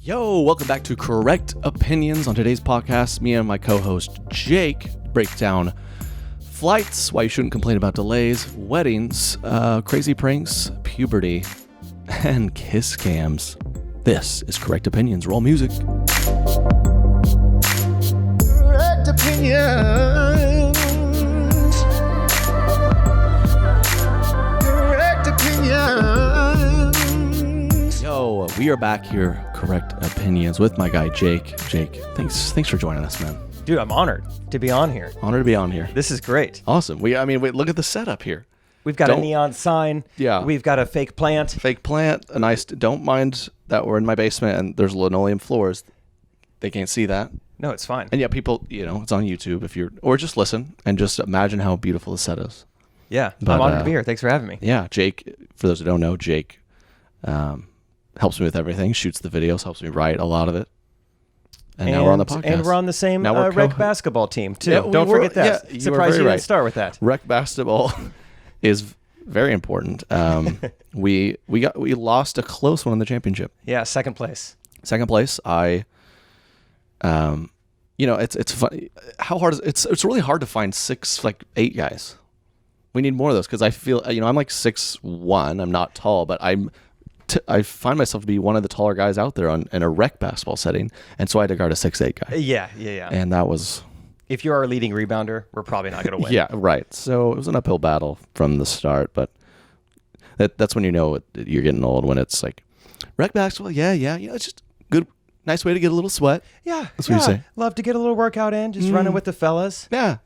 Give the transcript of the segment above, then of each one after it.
Yo, welcome back to Correct Opinions. On today's podcast, me and my co-host Jake break down flights, why you shouldn't complain about delays, weddings, crazy pranks, puberty, and kiss cams. This is Correct Opinions. Roll music. Correct Opinions. Correct Opinions. Yo, we are back here, Correct Opinions, with my guy Jake. Jake, thanks for joining us, man. Dude, I'm honored to be on here. Honored to be on here. This is great. Awesome. Wait, look at the setup here. We've got a neon sign. Yeah. We've got a fake plant. Fake plant. A nice. Don't mind that we're in my basement and there's linoleum floors. They can't see that. No, it's fine. And yeah, people, it's on YouTube or just listen and just imagine how beautiful the set is. Yeah. I'm honored to be here. Thanks for having me. Yeah. Jake, for those who don't know, Jake helps me with everything, shoots the videos, helps me write a lot of it. And now we're on the podcast. And we're on the same rec basketball team, too. Yeah, don't forget that. Yeah, Surprised you didn't start with that. Rec basketball is very important. We lost a close one in the championship. Yeah, second place. Second place. It's funny. How hard is it's really hard to find 8 guys. We need more of those because I feel, I'm like 6'1". I'm not tall, but I find myself to be one of the taller guys out there in a rec basketball setting, and so I had to guard a 6'8" guy. Yeah. And that was... If you're our leading rebounder, we're probably not going to win. Yeah, right. So it was an uphill battle from the start, but that's when you know you're getting old, when it's like, rec basketball, yeah, it's just good, nice way to get a little sweat. Yeah, that's what you say. Love to get a little workout in, just running with the fellas. Yeah,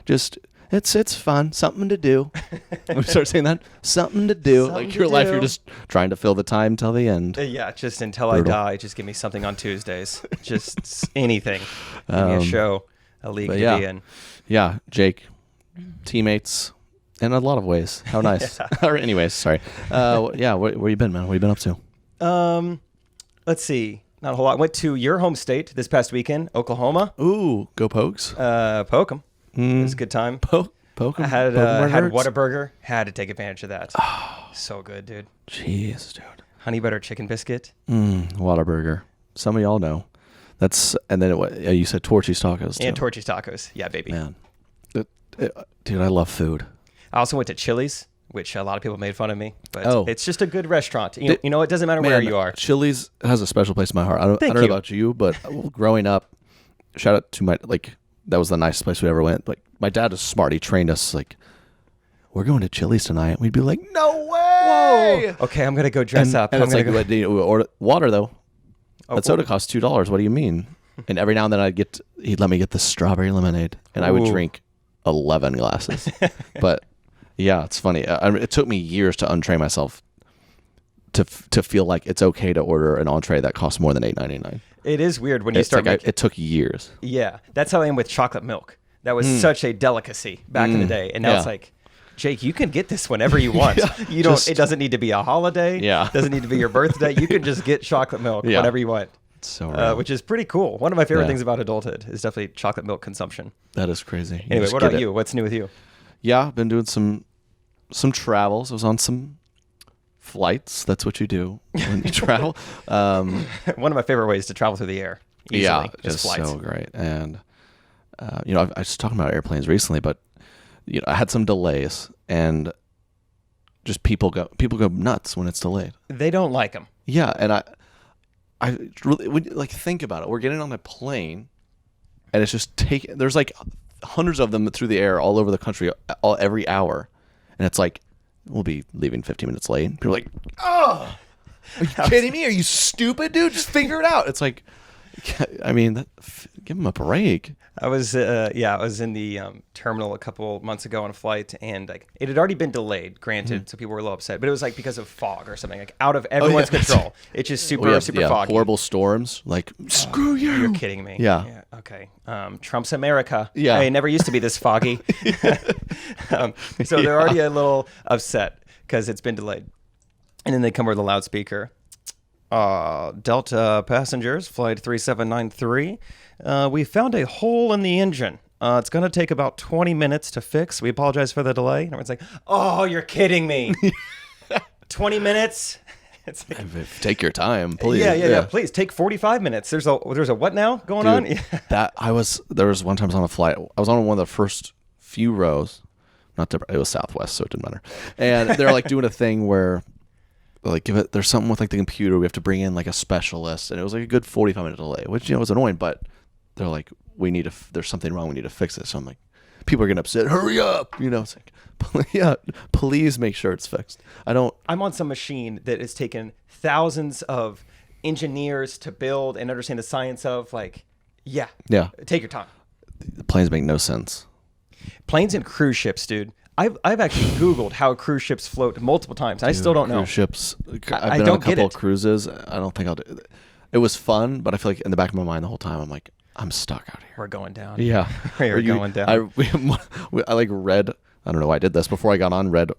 just... It's fun, something to do. I'm start saying that, something to do. Something like your life, you're just trying to fill the time till the end. Yeah, just until I die. Just give me something on Tuesdays. Just anything. Give me a show, a league to be in. Yeah, Jake, teammates, in a lot of ways. How nice. Or anyways, sorry. Where you been, man? What you been up to? Let's see. Not a whole lot. Went to your home state this past weekend, Oklahoma. Ooh, go Pokes. Poke 'em. It was a good time. Poke 'em. I had Whataburger. Had to take advantage of that. Oh, so good, dude. Jeez, dude. Honey butter chicken biscuit. Whataburger. Some of y'all know. And then you said Torchy's Tacos too. And Torchy's Tacos. Yeah, baby. Man. Dude, I love food. I also went to Chili's, which a lot of people made fun of me, but it's just a good restaurant. You know, it doesn't matter where you are. Chili's has a special place in my heart. I don't know about you, but growing up, shout out to my, that was the nicest place we ever went. Like, my dad is smart. He trained us, we're going to Chili's tonight. We'd be like, no way! Whoa! Okay, I'm going to go dress up. And we order water, though. That soda costs $2. What do you mean? And every now and then he'd let me get the strawberry lemonade, and I would drink 11 glasses. But, yeah, it's funny. It took me years to untrain myself to feel like it's okay to order an entree that costs more than $8.99. It is weird when you start it took years. Yeah, that's how I am with chocolate milk. That was such a delicacy back in the day, and now it's like, Jake, you can get this whenever you want. You don't. It doesn't need to be a holiday. Yeah, it doesn't need to be your birthday. You can just get chocolate milk whenever you want. So which is pretty cool. One of my favorite things about adulthood is definitely chocolate milk consumption. That is crazy. Anyway, what about you? What's new with you? Yeah, I've been doing some travels. I was on some flights. That's what you do when you travel. One of my favorite ways to travel through the air. Easily, just flights. So great. And I was talking about airplanes recently, but I had some delays, and just people go nuts when it's delayed. They don't like them. Yeah, and I really think about it. We're getting on a plane, and it's just there's hundreds of them through the air all over the country every hour, and it's like, we'll be leaving 15 minutes late. People are like, oh, are you kidding me? Are you stupid, dude? Just figure it out. It's like, I mean, give them a break. I was in the terminal a couple months ago on a flight, and it had already been delayed, granted, so people were a little upset, but it was because of fog or something, out of everyone's control. It's just super foggy. Horrible storms, screw you. You're kidding me. Yeah. Okay. Trump's America. Yeah. It never used to be this foggy. So they're already a little upset because it's been delayed. And then they come over the loudspeaker. Delta passengers, flight 3793. We found a hole in the engine. It's going to take about 20 minutes to fix. We apologize for the delay. And everyone's like, oh, you're kidding me. 20 minutes? It's like, take your time, please. Yeah. Please take 45 minutes. There's a what now going on? Yeah. There was one time I was on a flight. I was on one of the first few rows. It was Southwest, so it didn't matter. And they're like doing a thing where like there's something with like the computer. We have to bring in like a specialist, and it was like a good 45-minute delay, which was annoying. But they're like, there's something wrong. We need to fix it. So I'm like, people are getting upset. Hurry up! It's like, please make sure it's fixed. I'm on some machine that has taken thousands of engineers to build and understand the science of. Like, take your time. The planes make no sense. Planes and cruise ships, dude. I've actually Googled how cruise ships float multiple times. I still don't know. Cruise ships. I've been on a couple of cruises. I don't think I'll do it. It was fun, but I feel like in the back of my mind the whole time I'm like, I'm stuck out here. We're going down. Yeah. We're going down. I like read, I don't know why I did this, before I got on, read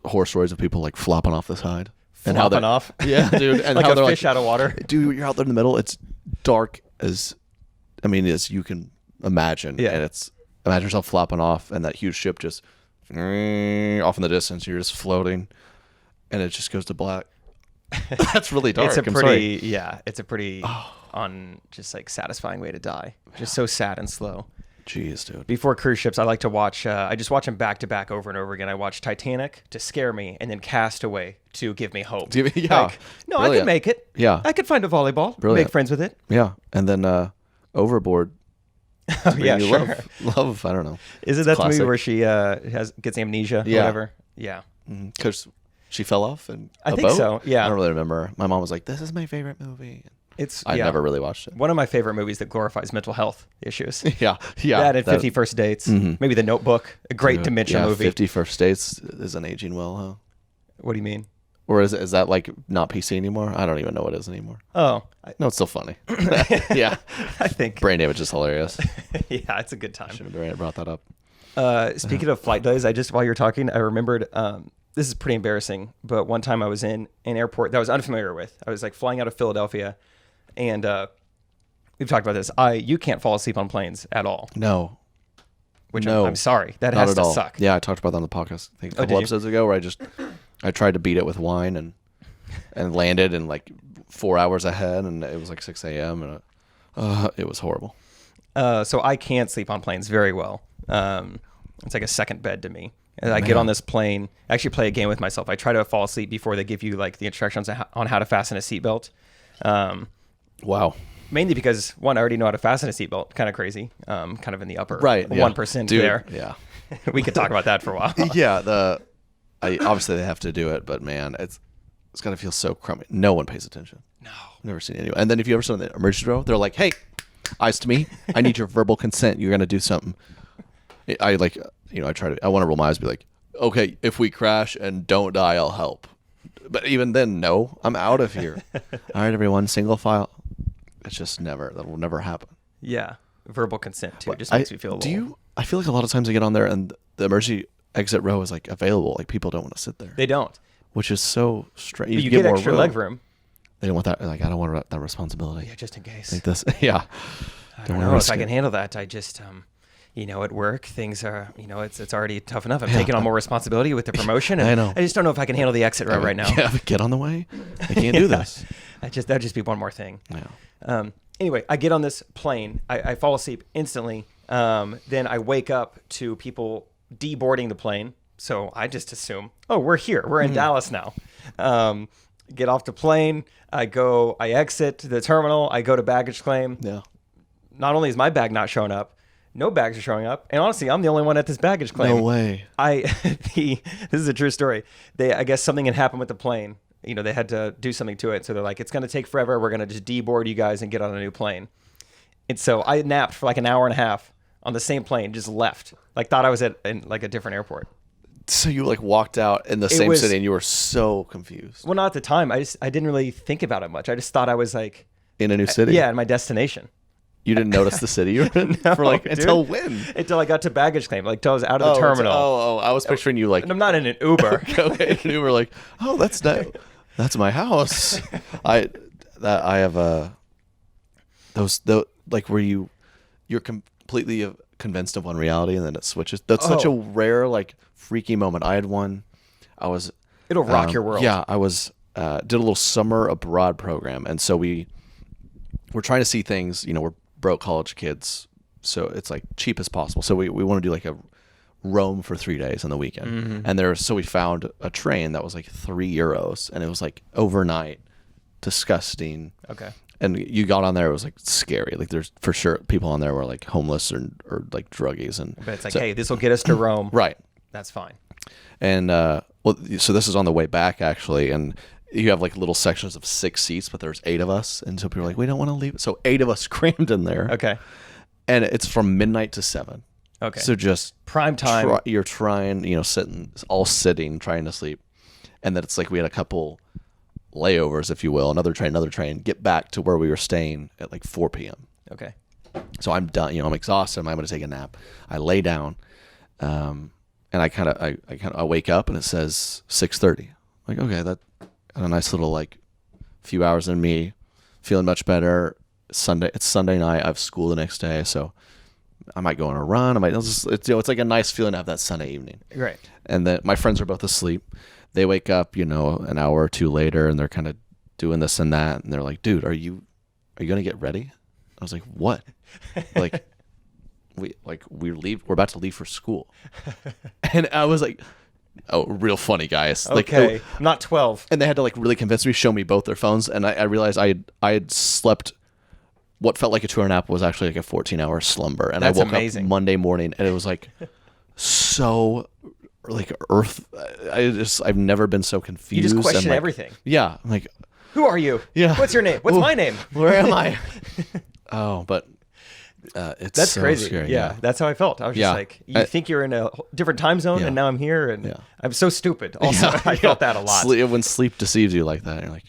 horror stories of people like flopping off the side. Flopping off? Yeah, dude. And like how a fish out of water? Dude, you're out there in the middle. It's dark as you can imagine. Yeah. And imagine yourself flopping off and that huge ship just off in the distance. You're just floating and it just goes to black. That's really dark. It's a pretty just like satisfying way to die. Just so sad and slow. Jeez, dude. Before cruise ships, I like to watch, I just watch them back to back over and over again. I watch Titanic to scare me and then Castaway to give me hope. Yeah. Like, no, brilliant. I could make it. Yeah. I could find a volleyball. Brilliant. Make friends with it. Yeah. And then Overboard. Yeah, sure. Love, I don't know. Is it that movie where she gets amnesia or whatever? Yeah. Because she fell off and I think so, yeah. I don't really remember. My mom was like, this is my favorite movie. I never really watched it. One of my favorite movies that glorifies mental health issues. Yeah. That and 50 First Dates. Mm-hmm. Maybe The Notebook, a great dementia movie. 50 First Dates isn't aging well, huh? What do you mean? Or is that like not PC anymore? I don't even know what it is anymore. Oh. No, it's still funny. Yeah. I think. Brain damage is hilarious. Yeah, it's a good time. Should have brought that up. Speaking of flight delays, while you're talking, I remembered, this is pretty embarrassing, but one time I was in an airport that I was unfamiliar with. I was like flying out of Philadelphia, and we've talked about this. You can't fall asleep on planes at all. No. I'm sorry. That has to suck. Yeah, I talked about that on the podcast I think a couple episodes ago where I tried to beat it with wine and landed in like 4 hours ahead, and it was like 6 a.m. and it was horrible. So I can't sleep on planes very well. It's like a second bed to me. And I get on this plane, I actually play a game with myself. I try to fall asleep before they give you like the instructions on how to fasten a seatbelt. Wow. Mainly because, one, I already know how to fasten a seatbelt. Kind of crazy. Kind of in the upper 1% Dude, there. Yeah. We could talk about that for a while. Yeah. Obviously they have to do it, but man, it's got to feel so crummy. No one pays attention. No. Never seen anyone. And then if you ever sit in the emergency row, they're like, hey, eyes to me. I need your verbal consent. You're going to do something. I want to roll my eyes and be like, okay, if we crash and don't die, I'll help. But even then, no, I'm out of here. All right, everyone, single file. It's just that will never happen. Yeah. Verbal consent too. It just makes me feel I feel like a lot of times I get on there and the emergency exit row is like available. Like people don't want to sit there. They don't. Which is so strange. You get extra leg room. They don't want that. Like, I don't want that responsibility. Yeah, just in case. Like this. Yeah. I don't know if I can handle that. I just, at work, things are, it's already tough enough. I'm taking on more responsibility with the promotion. And I know. I just don't know if I can handle the exit row right now. Yeah, get on the way. I can't do this. That'd just be one more thing. Yeah. Anyway, I get on this plane. I fall asleep instantly. Then I wake up to people deboarding the plane. So I just assume, we're here. We're in Dallas now. Get off the plane. I exit the terminal. I go to baggage claim. Yeah. Not only is my bag not showing up, no bags are showing up. And honestly, I'm the only one at this baggage claim. No way. This is a true story. I guess something had happened with the plane. They had to do something to it. So they're like, it's going to take forever. We're going to just deboard you guys and get on a new plane. And so I napped for like an hour and a half on the same plane, just left. Like thought I was in like a different airport. So you like walked out in the same city and you were so confused. Well, not at the time. I didn't really think about it much. I just thought I was like in a new city. Yeah, in my destination. You didn't notice the city you were in until when? Until I got to baggage claim, like until I was out of the terminal. I was picturing you like. And I'm not in an Uber. Okay, an Uber like, that's my house. I have like where you're completely convinced of one reality and then it switches. That's such a rare like freaky moment. I had one. It'll rock your world. Yeah, I was did a little summer abroad program. And so we're trying to see things, we're broke college kids, so it's like cheap as possible. So we want to do like a Rome for 3 days on the weekend. And so we found a train that was like €3 and it was like overnight, disgusting. Okay. And you got on there, it was like scary. Like there's for sure people on there were like homeless or like druggies. But it's like, hey, this will get us to Rome. Right. That's fine. And so this is on the way back actually. And you have like little sections of 6 seats, but there's 8 of us. And so people are like, we don't want to leave. So 8 of us crammed in there. Okay. And it's from midnight to 7. Okay. So just prime time. You're trying, sitting, trying to sleep. And then it's like we had a couple layovers, if you will, another train, get back to where we were staying at like 4 p.m. Okay. So I'm done, I'm exhausted. I'm going to take a nap. I lay down, and I wake up and it says 6:30. Like, okay, that a nice little like few hours in me, feeling much better. It's Sunday night. I have school the next day, so I might go on a run. It's like a nice feeling to have that Sunday evening. Right. And then my friends are both asleep. They wake up, an hour or two later, and they're kind of doing this and that, and they're like, "Dude, are you gonna get ready?" I was like, "What?" Like, we're about to leave for school, and I was like, "Oh, real funny, guys." Okay, like, not 12. And they had to like really convince me, show me both their phones, and I realized I had slept. What felt like a 2-hour nap was actually like a 14-hour slumber, and That's I woke amazing. up Monday morning, and it was like so. Like earth, I've never been so confused. You just question and everything. Yeah, I'm like, who are you? Yeah, what's your name? What's my name? Where am I? Oh, but that's so crazy. Scary, yeah, that's how I felt. I was just like, you think you're in a different time zone, and now I'm here, and I'm so stupid. Also, I felt that a lot. When sleep deceives you like that, you're like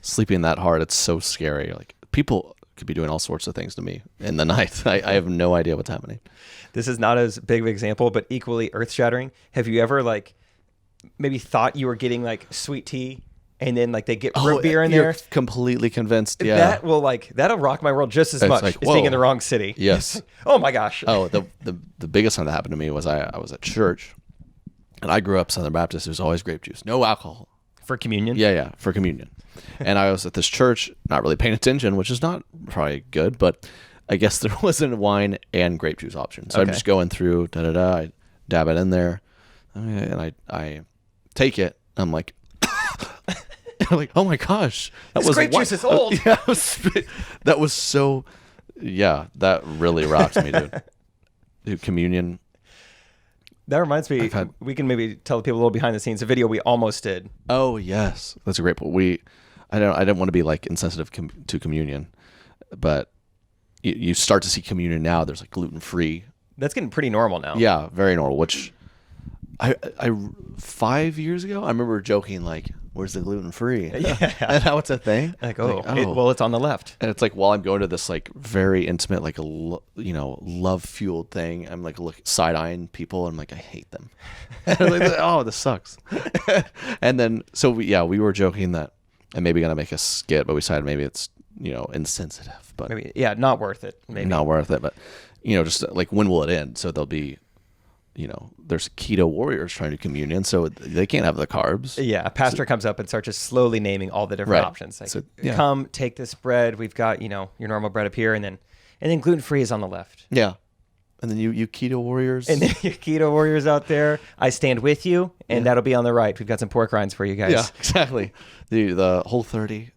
sleeping that hard. It's so scary. Like people could be doing all sorts of things to me in the night. I have no idea what's happening. This is not as big of an example, but equally earth-shattering. Have you ever like maybe thought you were getting like sweet tea, and then like they get root beer in there? Completely convinced. Yeah, that'll rock my world just as much as being in the wrong city. Yes. Oh my gosh. The biggest one that happened to me was I was at church, and I grew up Southern Baptist. It was always grape juice, no alcohol for communion. Yeah, for communion. And I was at this church, not really paying attention, which is not probably good, but I guess there wasn't wine and grape juice option. So I'm just going through, I dab it in there, and I take it. I'm like, I'm like, oh my gosh, this grape juice is old. Yeah, that was so, that really rocks me, dude. Communion. That reminds me, we can maybe tell people a little behind the scenes, a video we almost did. Oh yes, that's a great point. I didn't want to be like insensitive to communion, but you start to see communion now. There's like gluten-free. That's getting pretty normal now. Yeah, very normal. Which I 5 years ago, I remember joking like, "Where's the gluten-free?" Yeah, and now it's a thing. Like, it's on the left. And it's like while I'm going to this like very intimate, like love-fueled thing, I'm like side-eyeing people, and I'm like, I hate them. And I'm like, oh, this sucks. And then we were joking that I'm maybe gonna make a skit, but we decided maybe it's insensitive, but maybe not worth it. Maybe not worth it, but just like when will it end? So there'll be, there's keto warriors trying to do communion, so they can't have the carbs. Yeah, a pastor comes up and starts just slowly naming all the different options. Like, come take this bread. We've got your normal bread up here, and then gluten free is on the left. Yeah, and then you keto warriors, and then you keto warriors out there. I stand with you, and that'll be on the right. We've got some pork rinds for you guys. Yeah, exactly. The Whole30.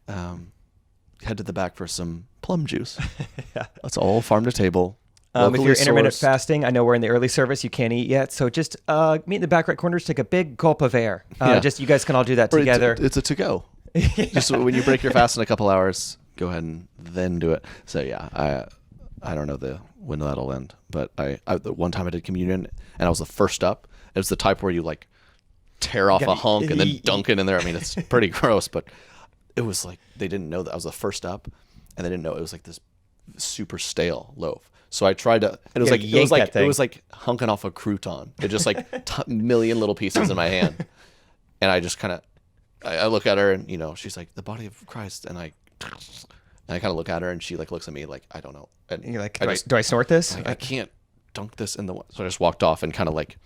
Head to the back for some plum juice. Yeah. That's all farm to table. If you're intermittent fasting, I know we're in the early service. You can't eat yet. So just meet in the back right corners, take a big gulp of air. Just you guys can all do that together. It's a to-go. Just when you break your fast in a couple hours, go ahead and then do it. So yeah, I don't know when that'll end. But the one time I did communion, and I was the first up. It was the type where you like tear off a hunk and then dunk it in there. I mean, it's pretty gross, but it was like they didn't know that I was the first up, and they didn't know it was like this super stale loaf. So I tried to, and it was like hunking off a crouton. It just like million little pieces in my hand, and I just kind of, I look at her, and she's like, the body of Christ, and I kind of look at her, and she like looks at me like, I don't know, and you're like, do I snort this? I can't dunk this in the. So I just walked off and kind of like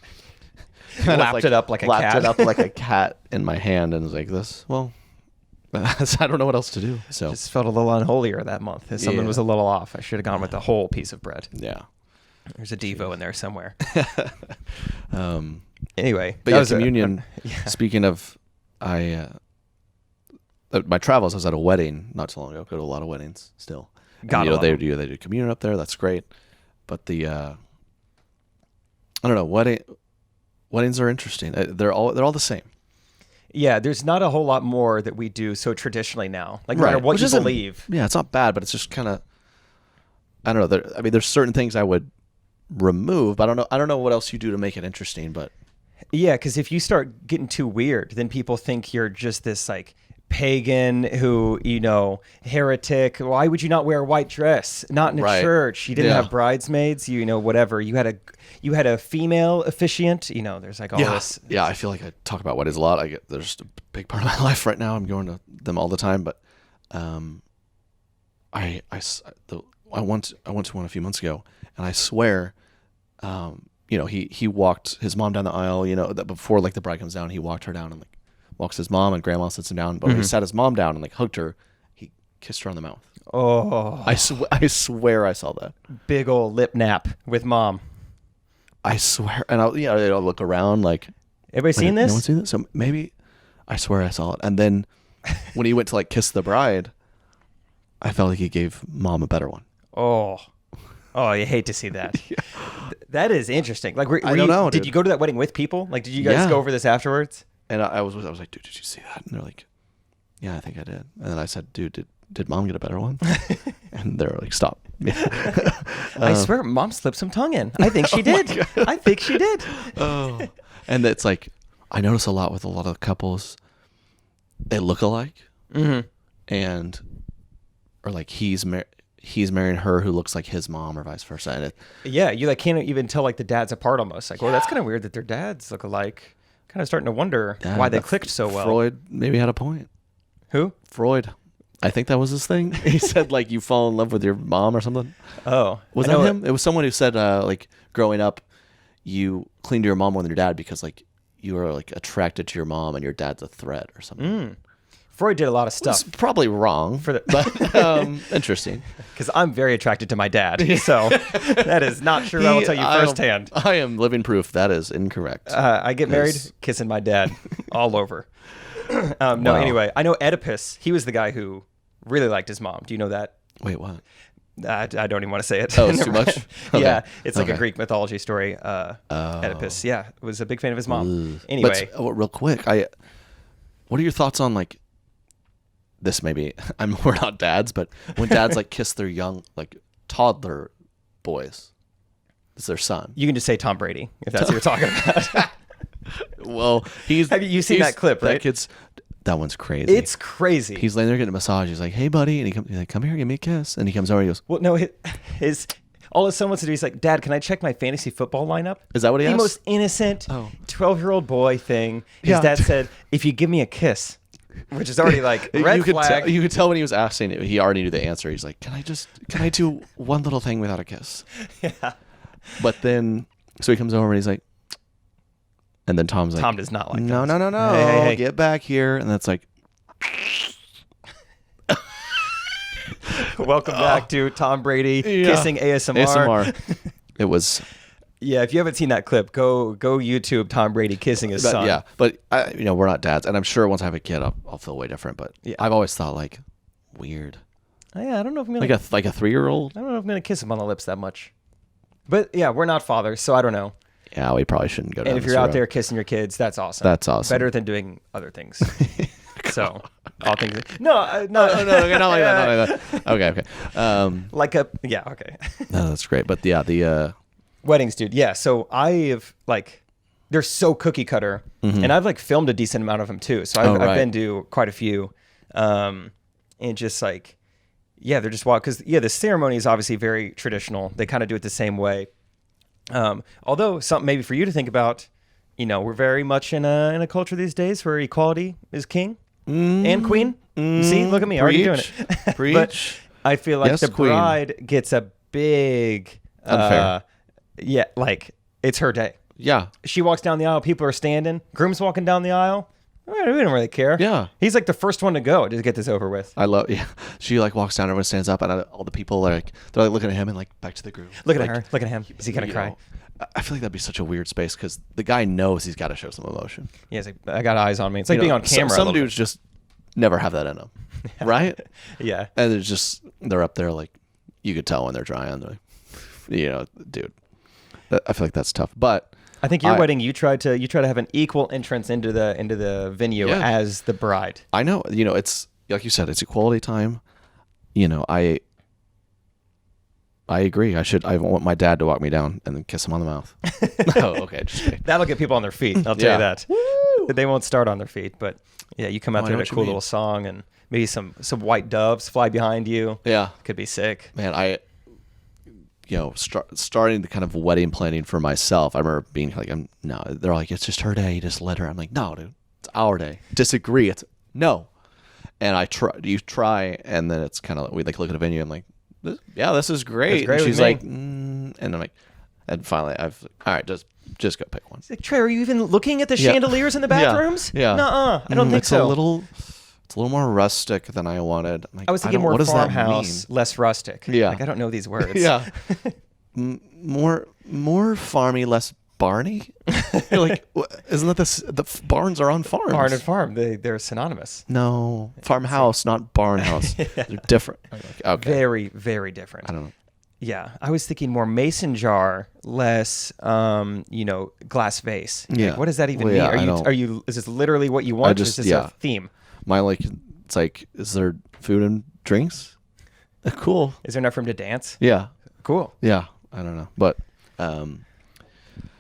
lapped it up like a cat. Lapped it up like a cat in my hand, and was like, this. Well, I don't know what else to do. So just felt a little unholier that month. If something was a little off, I should have gone with the whole piece of bread. Yeah. There's a Devo in there somewhere. Anyway, but yeah, communion. Speaking of, my travels. I was at a wedding not too long ago. Go to a lot of weddings still. They do communion up there. That's great. But I don't know. Weddings are interesting. They're all the same. Yeah, there's not a whole lot more that we do so traditionally now. Like, no matter what you believe. Yeah, it's not bad, but it's just kind of, I don't know. There's certain things I would remove, but I don't know what else you do to make it interesting. But yeah, because if you start getting too weird, then people think you're just this like pagan who, heretic. Why would you not wear a white dress? Not in a church. You didn't have bridesmaids. Whatever. You had a female officiant. There's like all this. Yeah, I feel like I talk about weddings a lot. There's a big part of my life right now. I'm going to them all the time. But I went to one a few months ago, and I swear, he walked his mom down the aisle. That before like the bride comes down, he walked her down and like walks his mom, and grandma sits him down. But when he sat his mom down and like hugged her, he kissed her on the mouth. Oh, I swear I saw that big old lip nap with mom. I swear, and I'll look around like, everybody seen this? No one's seen this. So maybe, I swear I saw it. And then when he went to like kiss the bride, I felt like he gave mom a better one. Oh, you hate to see that. Yeah. That is interesting. Like, I don't know. Did you go to that wedding with people? Like, did you guys go over this afterwards? And I was like, dude, did you see that? And they're like, yeah, I think I did. And then I said, dude, did mom get a better one? And they're like, stop. I swear, mom slipped some tongue in. I think she did. I think she did. Oh. And it's like, I notice a lot with a lot of couples, they look alike. Mm-hmm. Or like he's marrying her who looks like his mom or vice versa. And you like can't even tell like the dads apart almost. Like, well, that's kind of weird that their dads look alike. Kind of starting to wonder why they clicked so well. Freud maybe had a point. Who? Freud. I think that was his thing. He said like you fall in love with your mom or something. Oh, was that him? It was someone who said like growing up, you cling to your mom more than your dad because like you are like attracted to your mom and your dad's a threat or something. Freud did a lot of stuff. It's probably wrong, but interesting. Because I'm very attracted to my dad, so that is not true. I will tell you firsthand. I am living proof that is incorrect. I get married, kissing my dad all over. No, anyway, I know Oedipus. He was the guy who really liked his mom. Do you know that? Wait, what? I don't even want to say it. Oh, it's too much? Okay. Yeah, it's like a Greek mythology story. Oedipus, was a big fan of his mom. Ooh. Anyway. But, real quick, what are your thoughts on like, this maybe, we're not dads, but when dads like kiss their young, like toddler boys, it's their son. You can just say Tom Brady, if that's what you're talking about. Well, have you seen that clip, right? That one's crazy. It's crazy. He's laying there getting a massage. He's like, hey, buddy. And he's like, come here, give me a kiss. And he comes over and he goes, well, no, all his son wants to do, he's like, Dad, can I check my fantasy football lineup? Is that what he asked? The most innocent 12-year-old boy thing. His dad said, if you give me a kiss, which is already like red flag. You could tell when he was asking it, he already knew the answer. He's like, can I do one little thing without a kiss? Yeah. But then, so he comes over and he's like, and then Tom's like, Tom does not like no, that. No. Hey. Get back here. And that's like, welcome back to Tom Brady kissing ASMR. It was. Yeah, if you haven't seen that clip, go YouTube Tom Brady kissing his son. Yeah, but we're not dads, and I'm sure once I have a kid, I'll feel way different. But I've always thought like weird. Yeah, I don't know if I'm gonna like a 3-year-old. I don't know if I'm gonna kiss him on the lips that much. But yeah, we're not fathers, so I don't know. Yeah, we probably shouldn't go down. And if you're out there kissing your kids, that's awesome. That's awesome. Better than doing other things. So all things. No, not like that. Okay. Okay. No, that's great. But the weddings, dude. Yeah. So I've they're so cookie cutter, and I've filmed a decent amount of them too. So I've been to quite a few, and just they're just wild because the ceremony is obviously very traditional. They kind of do it the same way. Although something maybe for you to think about, we're very much in a culture these days where equality is king and queen. See, look at me, already doing it. Preach. But I feel like the bride gets a big unfair. It's her day. Yeah. She walks down the aisle, people are standing. Groom's walking down the aisle. We don't really care. Yeah. He's like the first one to go to get this over with. Yeah. She like walks down, everyone stands up, and all the people are like, they're like looking at him and like back to the group. Look at her. Look at him. Is he going to cry? I feel like that'd be such a weird space because the guy knows he's got to show some emotion. Yeah, he's like, I got eyes on me. It's like being on camera. Some dudes just never have that in them. Right? Yeah. And they're up there like, you could tell when they're drying. They're like, dude, I feel like that's tough. But I think your wedding, you try to have an equal entrance into the venue as the bride. I know, it's like you said, it's equality time. I agree. I want my dad to walk me down and then kiss him on the mouth. Oh, okay. Just kidding. That'll get people on their feet. I'll tell you that. Woo! They won't start on their feet, but yeah, you come out there with a cool little song and maybe some white doves fly behind you. Yeah, could be sick. Man, starting the kind of wedding planning for myself. I remember being like, they're like, it's just her day. You just let her. I'm like, no, dude, it's our day. Disagree. It's no. And you try, and then it's kind of we like look at a venue. I'm like, this is great. And she's like, and I'm like, and finally all right, just go pick one. Like, Trey, are you even looking at the chandeliers in the bathrooms? Yeah. Nuh-uh. I don't think so. It's a little more rustic than I wanted. Like, I was thinking more farmhouse, less rustic. Yeah. Like, I don't know these words. Yeah. More farmy, less barny. You're like, isn't that the barns are on farms? Barn and farm, they're synonymous. No, farmhouse, not barn house. They're different. Okay. Very, very different. I don't know. Yeah, I was thinking more mason jar, less, glass vase. Yeah. Like, what does that even mean? Is this literally what you want? Or is this a theme? Mine, it's like, is there food and drinks? Cool. Is there enough room to dance? Yeah. Cool. Yeah. I don't know, but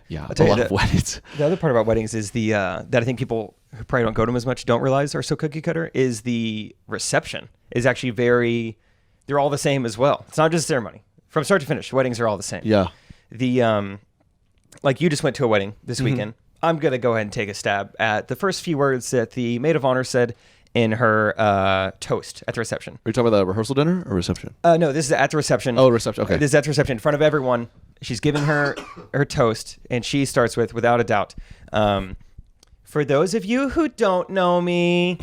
yeah, a lot of weddings. The other part about weddings is that I think people who probably don't go to them as much don't realize are so cookie cutter is the reception is actually they're all the same as well. It's not just a ceremony. From start to finish, weddings are all the same. Yeah. Like you just went to a wedding this weekend. I'm going to go ahead and take a stab at the first few words that the maid of honor said in her toast at the reception. Are you talking about the rehearsal dinner or reception? No, this is at the reception. Oh, reception. Okay. This is at the reception in front of everyone. She's giving her toast, and she starts with, without a doubt, for those of you who don't know me,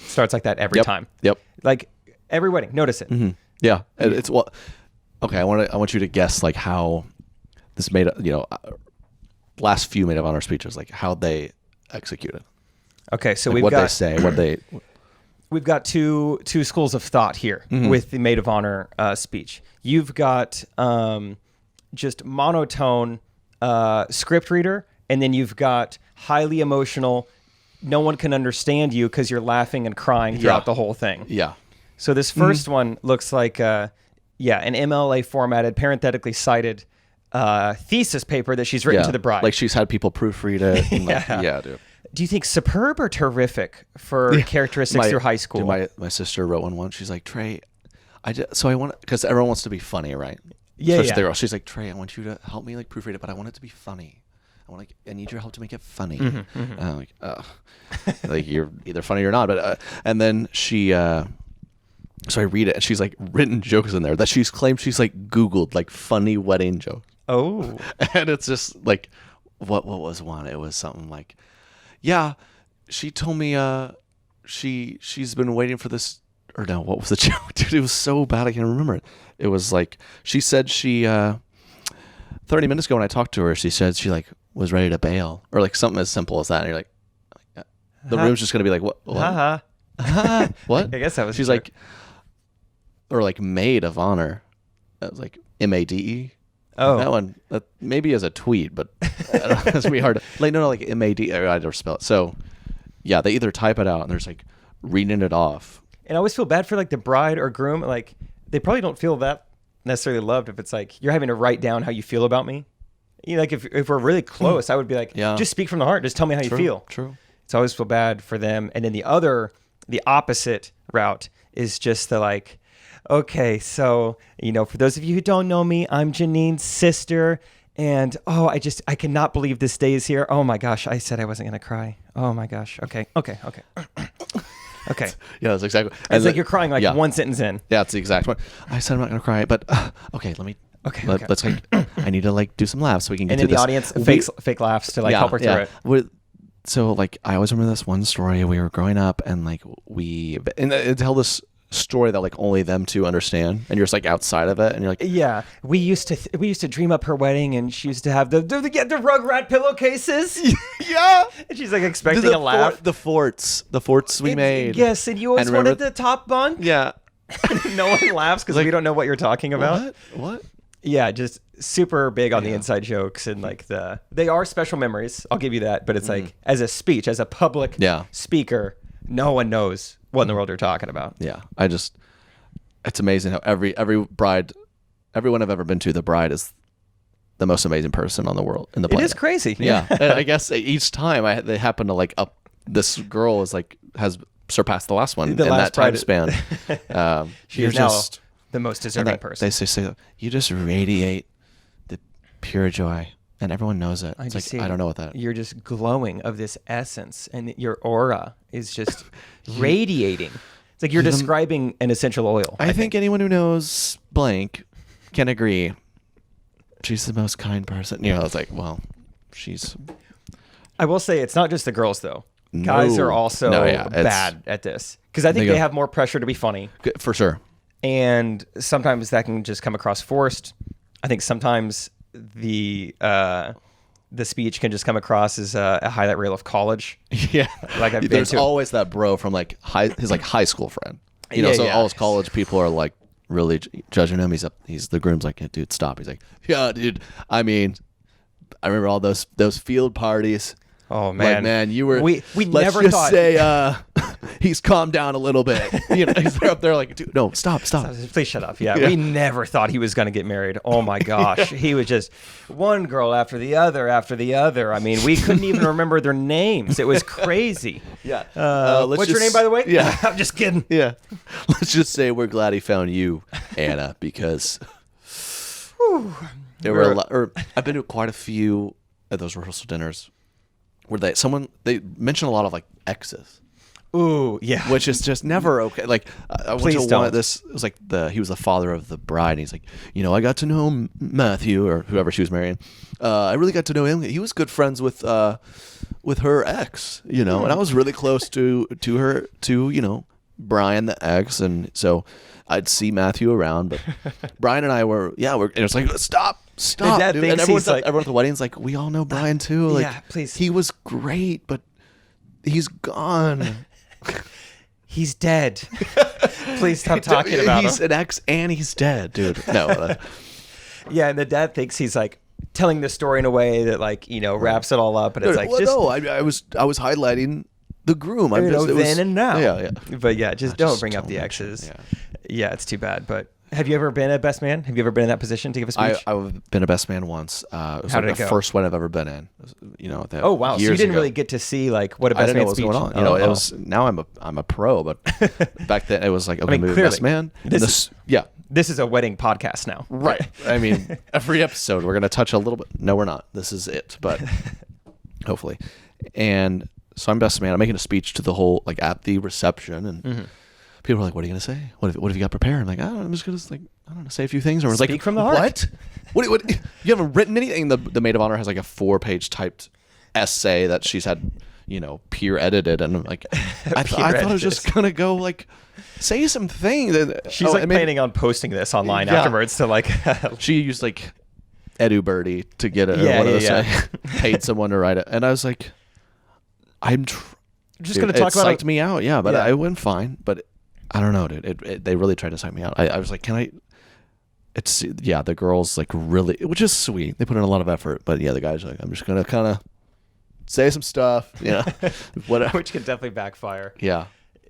starts like that every time. Yep. Like every wedding. Notice it. Mm-hmm. Yeah. It's okay. I want you to guess like how this last few maid of honor speeches, like how they executed. Okay, so like we've got two schools of thought here with the maid of honor speech. You've got just monotone script reader, and then you've got highly emotional. No one can understand you because you're laughing and crying throughout the whole thing. Yeah. So this first one looks like an MLA formatted, parenthetically cited thesis paper that she's written to the bride. Like she's had people proofread it. And dude. Do you think superb or terrific for characteristics through high school? Dude, my sister wrote one once. She's like, Trey, I want because everyone wants to be funny, right? Yeah. Especially the girl. She's like, Trey, I want you to help me like proofread it, but I want it to be funny. I need your help to make it funny. And I'm like, like you're either funny or not. But and then she, so I read it, and she's like written jokes in there that she's claimed she's like Googled like funny wedding jokes. Oh, and it's just like, what was one? It was something like. Yeah, she told me she's been waiting for this, or no, what was the joke? Dude, it was so bad I can't remember it. It was like, she said 30 minutes ago when I talked to her, she said she like was ready to bail, or like something as simple as that. And you're like the room's just going to be like, what? What? I guess that was She's like, or like maid of honor. That was like MADE. Oh, that one maybe as a tweet, but it's gonna be hard to like like MAD. I don't spell it. So yeah, they either type it out and there's like reading it off. And I always feel bad for like the bride or groom. Like they probably don't feel that necessarily loved if it's like you're having to write down how you feel about me. Like if we're really close, I would be like, just speak from the heart. Just tell me how you feel. True. It's always feel bad for them. And then the opposite route is just the like. Okay, so, for those of you who don't know me, I'm Janine's sister, and, I cannot believe this day is here. Oh, my gosh, I said I wasn't going to cry. Oh, my gosh. Okay. Okay. Yeah, that's exactly. It's like you're crying like one sentence in. Yeah, that's the exact one. I said I'm not going to cry, but, okay, let me. Okay. Let's like, I need to like do some laughs so we can get and to then this. And the audience fake laughs to like help her through it. so like I always remember this one story. We were growing up, and like they tell this story that like only them two understand, and you're just like outside of it, and you're like, yeah, we used to dream up her wedding, and she used to have the Rugrat pillowcases. Yeah, and she's like expecting a laugh. The forts we made. Yes, and you always wanted the top bunk. Yeah. No one laughs because we don't know what you're talking about. What? Yeah, just super big on the inside jokes, and like they are special memories. I'll give you that, but it's like as a public speaker, no one knows what in the world you're talking about. Yeah, it's amazing how every bride, everyone I've ever been to, the bride is the most amazing person on the world in the planet. It is crazy. Yeah, and I guess each time they happen to like up. This girl has surpassed the last one in that time span. She's just the most deserving person. They say you just radiate the pure joy, and everyone knows it. It's like I don't know what that. You're just glowing of this essence, and your aura is just radiating. It's like you're describing an essential oil. I think anyone who knows blank can agree. She's the most kind person. You know, it's like, well, she's. I will say it's not just the girls though. Guys are also bad at this because I think they have more pressure to be funny. For sure. And sometimes that can just come across forced. I think sometimes the speech can just come across as a highlight reel of college. Yeah, like there's always that bro from like his high school friend. You know, all his college people are like really judging him. He's the groom's like, dude, stop. He's like, yeah, dude. I mean, I remember all those field parties. Oh man, like, man, you were. We let's never just thought. Say he's calmed down a little bit. You know, he's up there like, dude, no, stop. Please shut up. Yeah, we never thought he was going to get married. Oh my gosh, he was just one girl after the other. I mean, we couldn't even remember their names. It was crazy. Yeah. What's your name, by the way? Yeah, I'm just kidding. Yeah. Let's just say we're glad he found you, Anna, because there were a lot. Or I've been to quite a few of those rehearsal dinners. Where they mention a lot of like exes. Ooh, yeah. Which is just never okay. Like I went to one of this. It was like he was the father of the bride. And he's like, you know, I got to know Matthew or whoever she was marrying. I really got to know him. He was good friends with her ex. You know, and I was really close to you know, Brian the ex, and so I'd see Matthew around, but Brian and I were and it's like stop, and dude. And everyone at the wedding's like, we all know Brian too. Like, yeah, please. He was great, but he's gone. He's dead. Please stop talking about him. He's an ex and he's dead, dude. No. Yeah, and the dad thinks he's like telling the story in a way that like, you know, wraps it all up, and it's like I was highlighting the groom. And now. Yeah. But yeah, just don't bring up the exes. Yeah, it's too bad. But have you ever been a best man? Have you ever been in that position to give a speech? I've been a best man once. It was How like did it the go? first one I've ever been in. You know. Oh wow! So you didn't really get to see like what a best man speech. I didn't know what was going on. You know, it was. Now I'm a pro, but back then it was like, okay, maybe best man. This is a wedding podcast now, right? I mean, every episode we're gonna touch a little bit. No, we're not. This is it, but hopefully. And so I'm best man. I'm making a speech to the whole like at the reception, and people are like, "What are you gonna say? What have you got prepared?" I'm like, I'm just gonna like, I don't know, say a few things. Or it's like, speak from the heart. What? You haven't written anything? The maid of honor has like a 4-page typed essay that she's had, you know, peer edited, and I'm like, I thought I was just gonna go like say some things. She's planning on posting this online afterwards to like. She used like Puberty to get it. Paid someone to write it, and I was like, I'm just going to talk about it. It psyched me out, but I went fine. But I don't know, dude. They really tried to psych me out. I was like, can I? It's the girls like really, which is sweet. They put in a lot of effort, but the guys like, I'm just gonna kind of say some stuff, whatever. Which can definitely backfire. Yeah,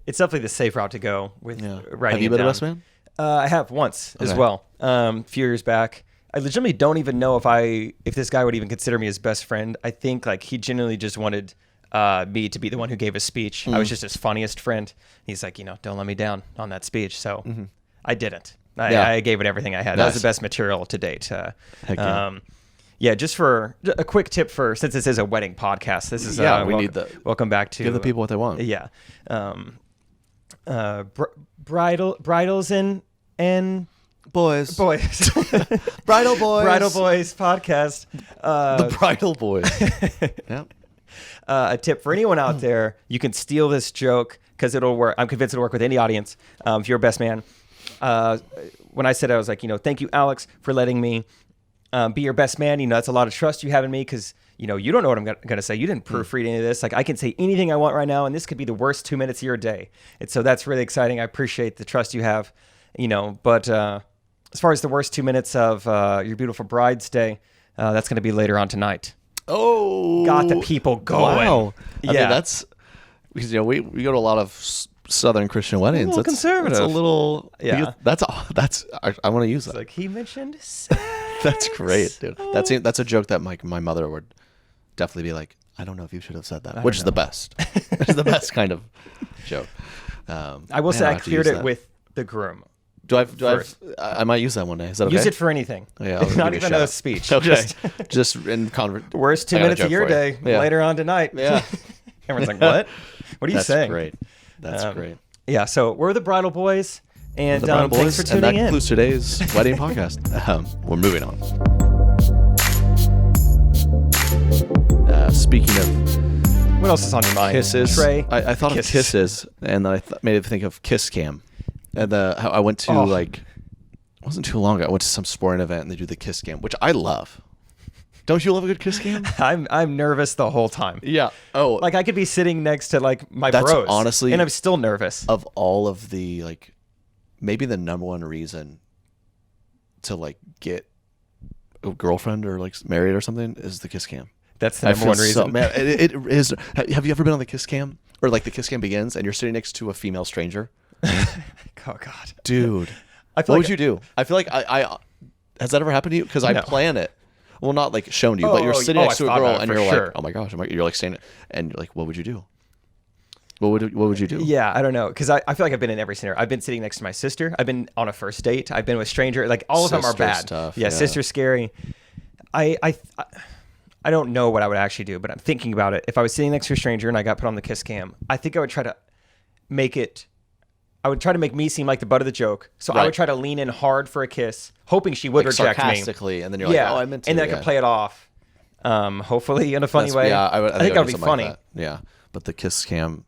it's definitely the safe route to go with writing. Have you been a best man? I have once as well. A few years back. I legitimately don't even know if this guy would even consider me his best friend. I think like he genuinely just wanted me to be the one who gave a speech. I was just his funniest friend. He's like, don't let me down on that speech. So I didn't. I gave it everything I had. Nice. That was the best material to date. Just for a quick tip since this is a wedding podcast, this is we need the welcome back to give the people what they want. Yeah, bridals and boys bridal boys podcast. The bridal boys. Yep. A tip for anyone out there: you can steal this joke because it'll work. I'm convinced it'll work with any audience. If you're a best man, when I said I was like, thank you, Alex, for letting me be your best man. That's a lot of trust you have in me because you don't know what I'm gonna say. You didn't proofread any of this. Like I can say anything I want right now, and this could be the worst 2 minutes of your day. And so that's really exciting. I appreciate the trust you have. But as far as the worst 2 minutes of your beautiful bride's day, that's gonna be later on tonight. Oh, got the people going. Wow. Yeah, I mean, that's because we go to a lot of Southern Christian weddings. A little conservative. It's a little That's I want to use that. It's like he mentioned. That's great, dude. That's a joke that my mother would definitely be like, I don't know if you should have said that, which is the best. It's the best kind of joke. I will say I cleared it with the groom. I might use that one day. Is that okay? Use it for anything. Yeah, not even a speech. Okay. Just in worst 2 minutes of your day later on tonight. Yeah. Everyone's like, what? What are you saying? That's great. Yeah. So we're the Bridal Boys, and thanks for tuning in. And that concludes today's wedding podcast. We're moving on. Speaking of, what else is on your mind? Kisses. Trey. I thought of kisses, and then I made me think of Kiss Cam. And how I went to it wasn't too long ago. I went to some sporting event and they do the Kiss Cam, which I love. Don't you love a good Kiss Cam? I'm nervous the whole time. Yeah. Oh, like I could be sitting next to like my bros, honestly, and I'm still nervous. Of all of the maybe the number one reason to get a girlfriend or married or something is the Kiss Cam. That's the number one reason. Man, it is. Have you ever been on the Kiss Cam or the Kiss Cam begins and you're sitting next to a female stranger? Oh God, dude! What would you do? I feel like I has that ever happened to you? Because I plan it. Well, not shown to you, but you're sitting next to a girl and you're like, oh my gosh, you're standing, and you're like, what would you do? What would you do? Yeah, I don't know, because I feel like I've been in every scenario. I've been sitting next to my sister. I've been on a first date. I've been with stranger. All of them are bad. Tough, yeah, sister's scary. I don't know what I would actually do, but I'm thinking about it. If I was sitting next to a stranger and I got put on the Kiss Cam, I think I would try to make me seem like the butt of the joke. So I would try to lean in hard for a kiss, hoping she would reject me. Sarcastically, and then you're like, oh, I meant to. And then I could play it off, hopefully in a funny way. Yeah, I think that would be funny. Like yeah, but the Kiss Cam,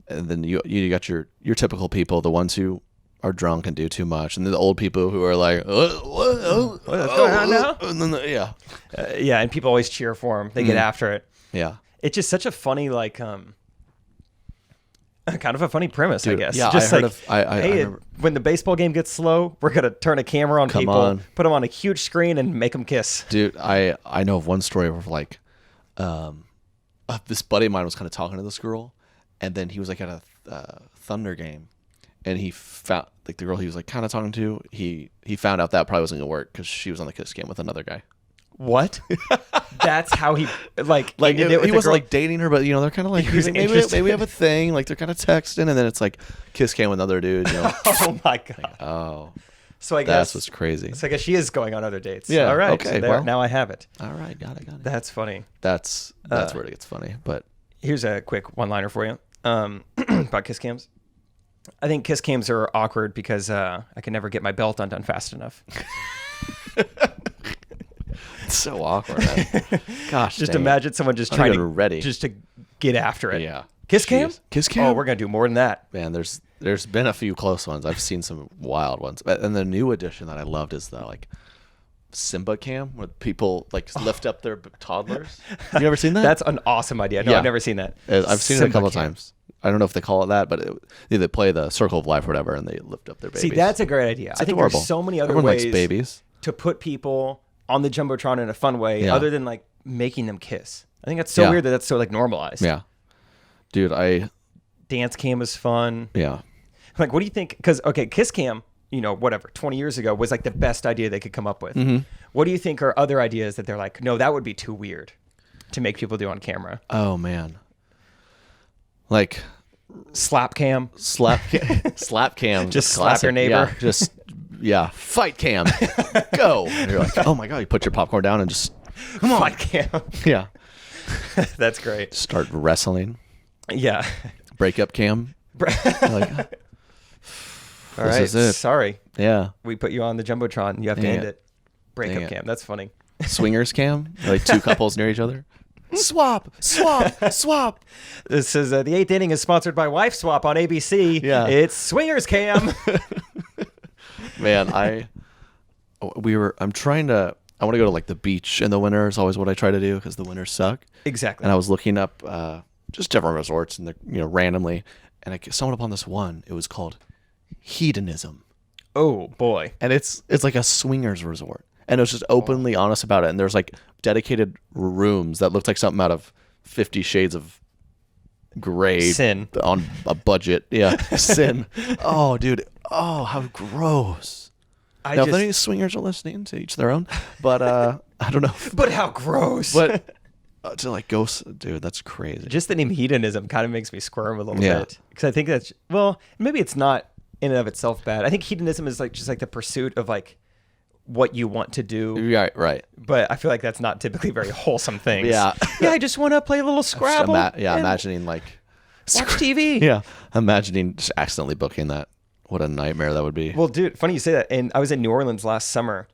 and then you got your typical people, the ones who are drunk and do too much, and then the old people who are like, what's going on now? And then yeah, and people always cheer for them. They get after it. Yeah, it's just such a funny kind of a funny premise, dude, I guess. Yeah, just I remember. When the baseball game gets slow, we're gonna turn a camera on people, put them on a huge screen, and make them kiss. Dude, I know of one story where this buddy of mine was kind of talking to this girl, and then he was at a Thunder game, and he found the girl he was kind of talking to. He found out that probably wasn't gonna work because she was on the Kiss Cam with another guy. What? That's how he he wasn't dating her, but they're kind of maybe we have a thing. They're kind of texting, and then it's Kiss Cam with another dude. Oh my God. Oh, so I guess that's what's crazy. So I guess she is going on other dates. Yeah. All right. Okay. So now I have it. All right. Got it. That's funny. That's where it gets funny. But here's a quick one-liner for you about Kiss Cams. I think Kiss Cams are awkward because I can never get my belt undone fast enough. It's so awkward, man. Gosh, just imagine someone just trying to get after it. Yeah. Kiss Cam? Kiss Cam? Oh, we're gonna do more than that. Man, there's been a few close ones. I've seen some wild ones. And the new addition that I loved is the Simba Cam, where people lift up their toddlers. Have you ever seen that? That's an awesome idea. No, I've never seen that. I've seen it a couple of times. I don't know if they call it that, but they play the Circle of Life or whatever, and they lift up their babies. See, that's a great idea. I think there's so many other ways likes babies to put people on the Jumbotron in a fun way, other than making them kiss. I think that's so weird that's so normalized. Yeah, dude, dance cam is fun. Yeah, what do you think? Because Kiss Cam, 20 years ago was the best idea they could come up with. Mm-hmm. What do you think are other ideas that they're no, that would be too weird to make people do on camera? Oh man, slap cam, slap cam, just slap your neighbor. Yeah, fight cam, go. And you're oh my God, you put your popcorn down and just come on, fight cam. Yeah, that's great. Start wrestling. Yeah, breakup cam. All right, sorry. Yeah, we put you on the Jumbotron. You have to end it. Breakup cam. That's funny. Swingers cam, two couples near each other. Swap, swap, swap. This is the 8th inning is sponsored by Wife Swap on ABC. Yeah. It's Swingers Cam. Man, I'm trying to, I want to go to like the beach in the winter is always what I try to do because the winters suck. Exactly. And I was looking up just different resorts and randomly, and I stumbled upon this one. It was called Hedonism. Oh boy. And it's like a swingers resort. And it was just openly honest about it. And there's like dedicated rooms that looked like something out of 50 Shades of Grey. Sin. On a budget. Yeah. Sin. Oh, dude. Oh, how gross. Now, if any swingers are listening, to each their own. But I don't know. But how gross. But to like go, dude, that's crazy. Just the name hedonism kind of makes me squirm a little bit. Because I think that's, well, maybe it's not in and of itself bad. I think hedonism is like just like the pursuit of like what you want to do. Right. But I feel like that's not typically very wholesome things. Yeah. I just want to play a little Scrabble. Imagining like watch TV. Yeah. Imagining just accidentally booking that. What a nightmare that would be. Well, dude, funny you say that. And I was in New Orleans last summer.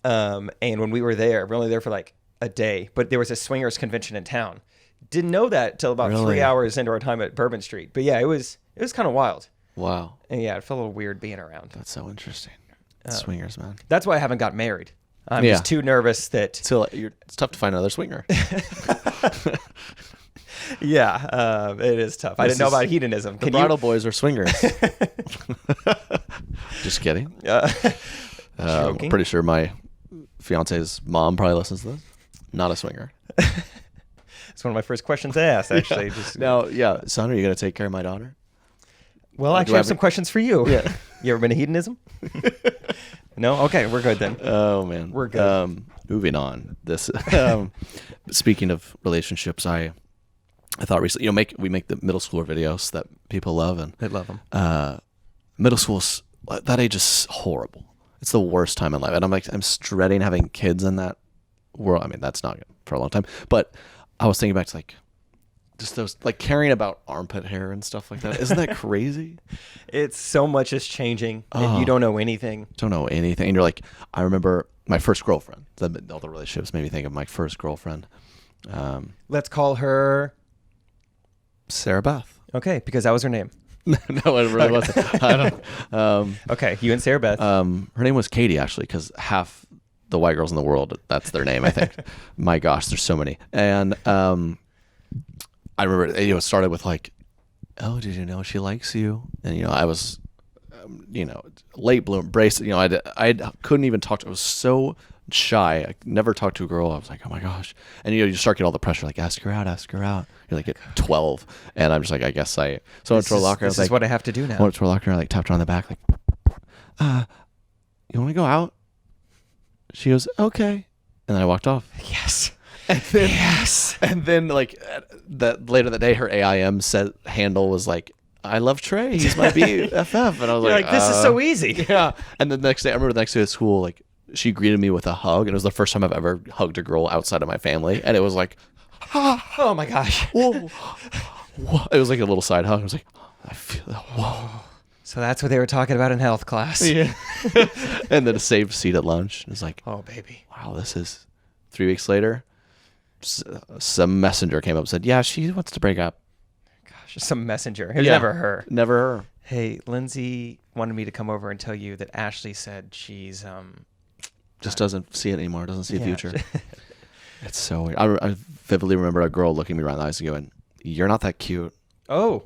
And when we were there, we're only there for like a day, but there was a swingers convention in town. Didn't know that till about 3 hours into our time at Bourbon Street. But yeah, it was kind of wild. Wow. And yeah, it felt a little weird being around. That's so interesting. Swingers, man. That's why I haven't got married. I'm just too nervous that... So it's tough to find another swinger. Yeah, it is tough. I didn't know about hedonism. The bridal boys are swingers. Just kidding. I'm pretty sure my fiance's mom probably listens to this. Not a swinger. It's one of my first questions I asked, actually. Now, son, are you going to take care of my daughter? Well, actually, I have some questions for you. Yeah. You ever been to hedonism? No? Okay, we're good then. Oh, man. We're good. Moving on. This. Speaking of relationships, I thought recently, we make the middle schooler videos that people love, and they love them. Middle school's that age is horrible. It's the worst time in life, and I'm dreading having kids in that world. I mean, that's not good for a long time, but I was thinking back to like just those like caring about armpit hair and stuff like that. Isn't that crazy? It's so much is changing, and you don't know anything. Don't know anything, and you're like, I remember my first girlfriend. All the relationships made me think of my first girlfriend. Let's call her Sarah Beth. Okay, because that was her name. No, it really wasn't. I don't. Okay, you and Sarah Beth. Her name was Katie, actually, because half the white girls in the world, that's their name, I think. My gosh, there's so many. And I remember it started with like, oh, did you know she likes you? And I was, late bloom, brace. I couldn't even talk to. I was so shy. I never talked to a girl. I was like, oh my gosh. And you start getting all the pressure, like ask her out. You're like at 12, and I'm just like, I guess I. So I went to her locker. This is what I have to do now. I went to her locker. I like tapped her on the back, like, you want to go out? She goes, okay, and then I walked off. Yes. And then like that later that day, her AIM handle was like, I love Trey. He's my BFF, and I was like, this is so easy. Yeah. And the next day, I remember the next day at school, like she greeted me with a hug, and it was the first time I've ever hugged a girl outside of my family, and it was like, oh my gosh. Whoa. It was like a little side hug. I was like, I feel that. Whoa. So that's what they were talking about in health class. Yeah. And then a saved seat at lunch. It was like, oh baby. Wow, this is 3 weeks later. Some messenger came up and said, yeah, she wants to break up. Gosh, some messenger. It was never her. Never her. Hey, Lindsay wanted me to come over and tell you that Ashley said she's just doesn't see it anymore. Doesn't see a future. It's so weird. I vividly remember a girl looking me right in the eyes and going, "You're not that cute." Oh,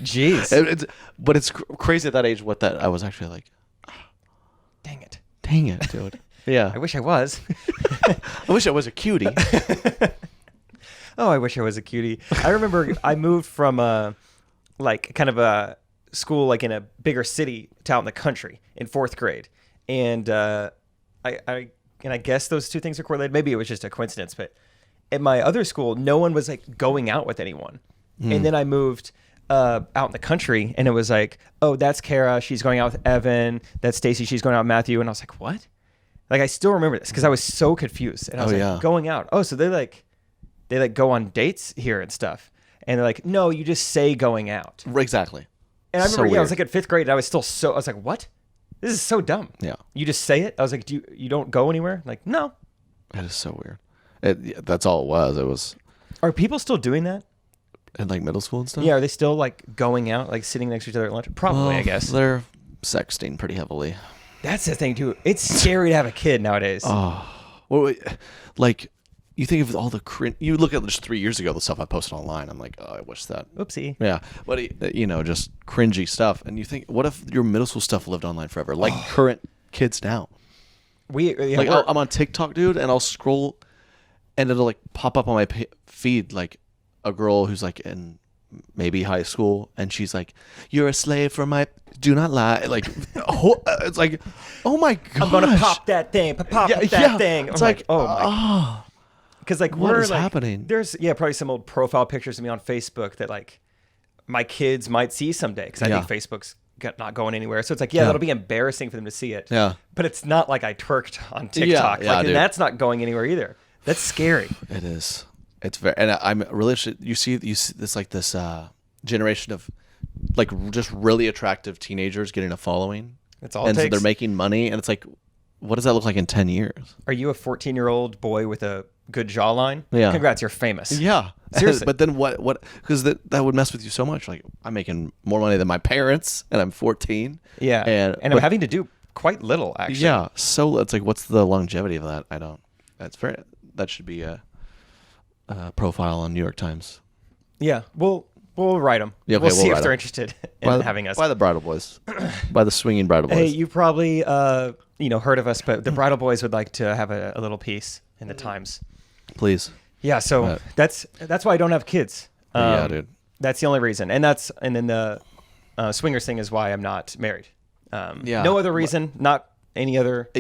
jeez. But it's crazy at that age. I was actually like, dang it, dude. Yeah. I wish I was. I wish I was a cutie. Oh, I wish I was a cutie. I remember I moved from like kind of a school like in a bigger city to out in the country in 4th grade, and I guess those two things are correlated. Maybe it was just a coincidence, but at my other school, no one was like going out with anyone. And then I moved out in the country, and it was like, oh, that's Kara. She's going out with Evan. That's Stacy. She's going out with Matthew. And I was like, what? Like, I still remember this because I was so confused. And I was going out. Oh, so they go on dates here and stuff. And they're like, no, you just say going out. Exactly. And I remember, I was like at 5th grade, and I was like, what? This is so dumb. Yeah. You just say it. I was like, you don't go anywhere? Like, no. That is so weird. That's all it was. It was. Are people still doing that? In like middle school and stuff? Yeah, are they still like going out, like sitting next to each other at lunch? Probably, I guess. They're sexting pretty heavily. That's the thing, too. It's scary to have a kid nowadays. Oh. Well, like, you think of all the you look at just 3 years ago, the stuff I posted online. I'm like, oh, I wish that. Oopsie. Yeah. But, just cringy stuff. And you think, what if your middle school stuff lived online forever? Like current kids now. I'm on TikTok, dude, and I'll scroll, and it'll like pop up on my feed, like, a girl who's like in maybe high school, and she's like, "You're a slave for my do not lie." Like, it's like, oh my god, I'm gonna pop that thing, thing. It's like, oh my, because like what is like, happening? There's probably some old profile pictures of me on Facebook that like my kids might see someday, because I think Facebook's not going anywhere. So it's like, that'll be embarrassing for them to see it. Yeah, but it's not like I twerked on TikTok. And that's not going anywhere either. That's scary. It is. It's very, and I'm really interested. You see this like this generation of like just really attractive teenagers getting a following. That's all. And it takes. So they're making money, and it's like, what does that look like in 10 years? Are you a 14-year-old boy with a good jawline? Yeah. Congrats, you're famous. Yeah, seriously. But then what? Because that would mess with you so much. Like, I'm making more money than my parents, and I'm 14. Yeah, and I'm having to do quite little actually. Yeah, so it's like, what's the longevity of that? I don't. That should be a profile on New York Times. Yeah, we'll write them. Yeah, okay, we'll see if write they're them. interested in having us. By the Bridal Boys. By the swinging Bridal Boys. Hey, you probably heard of us, but the Bridal Boys would like to have a little piece in the Times. Please. Yeah, so that's why I don't have kids. Yeah, dude. That's the only reason, and then the swingers thing is why I'm not married. No other reason, not any other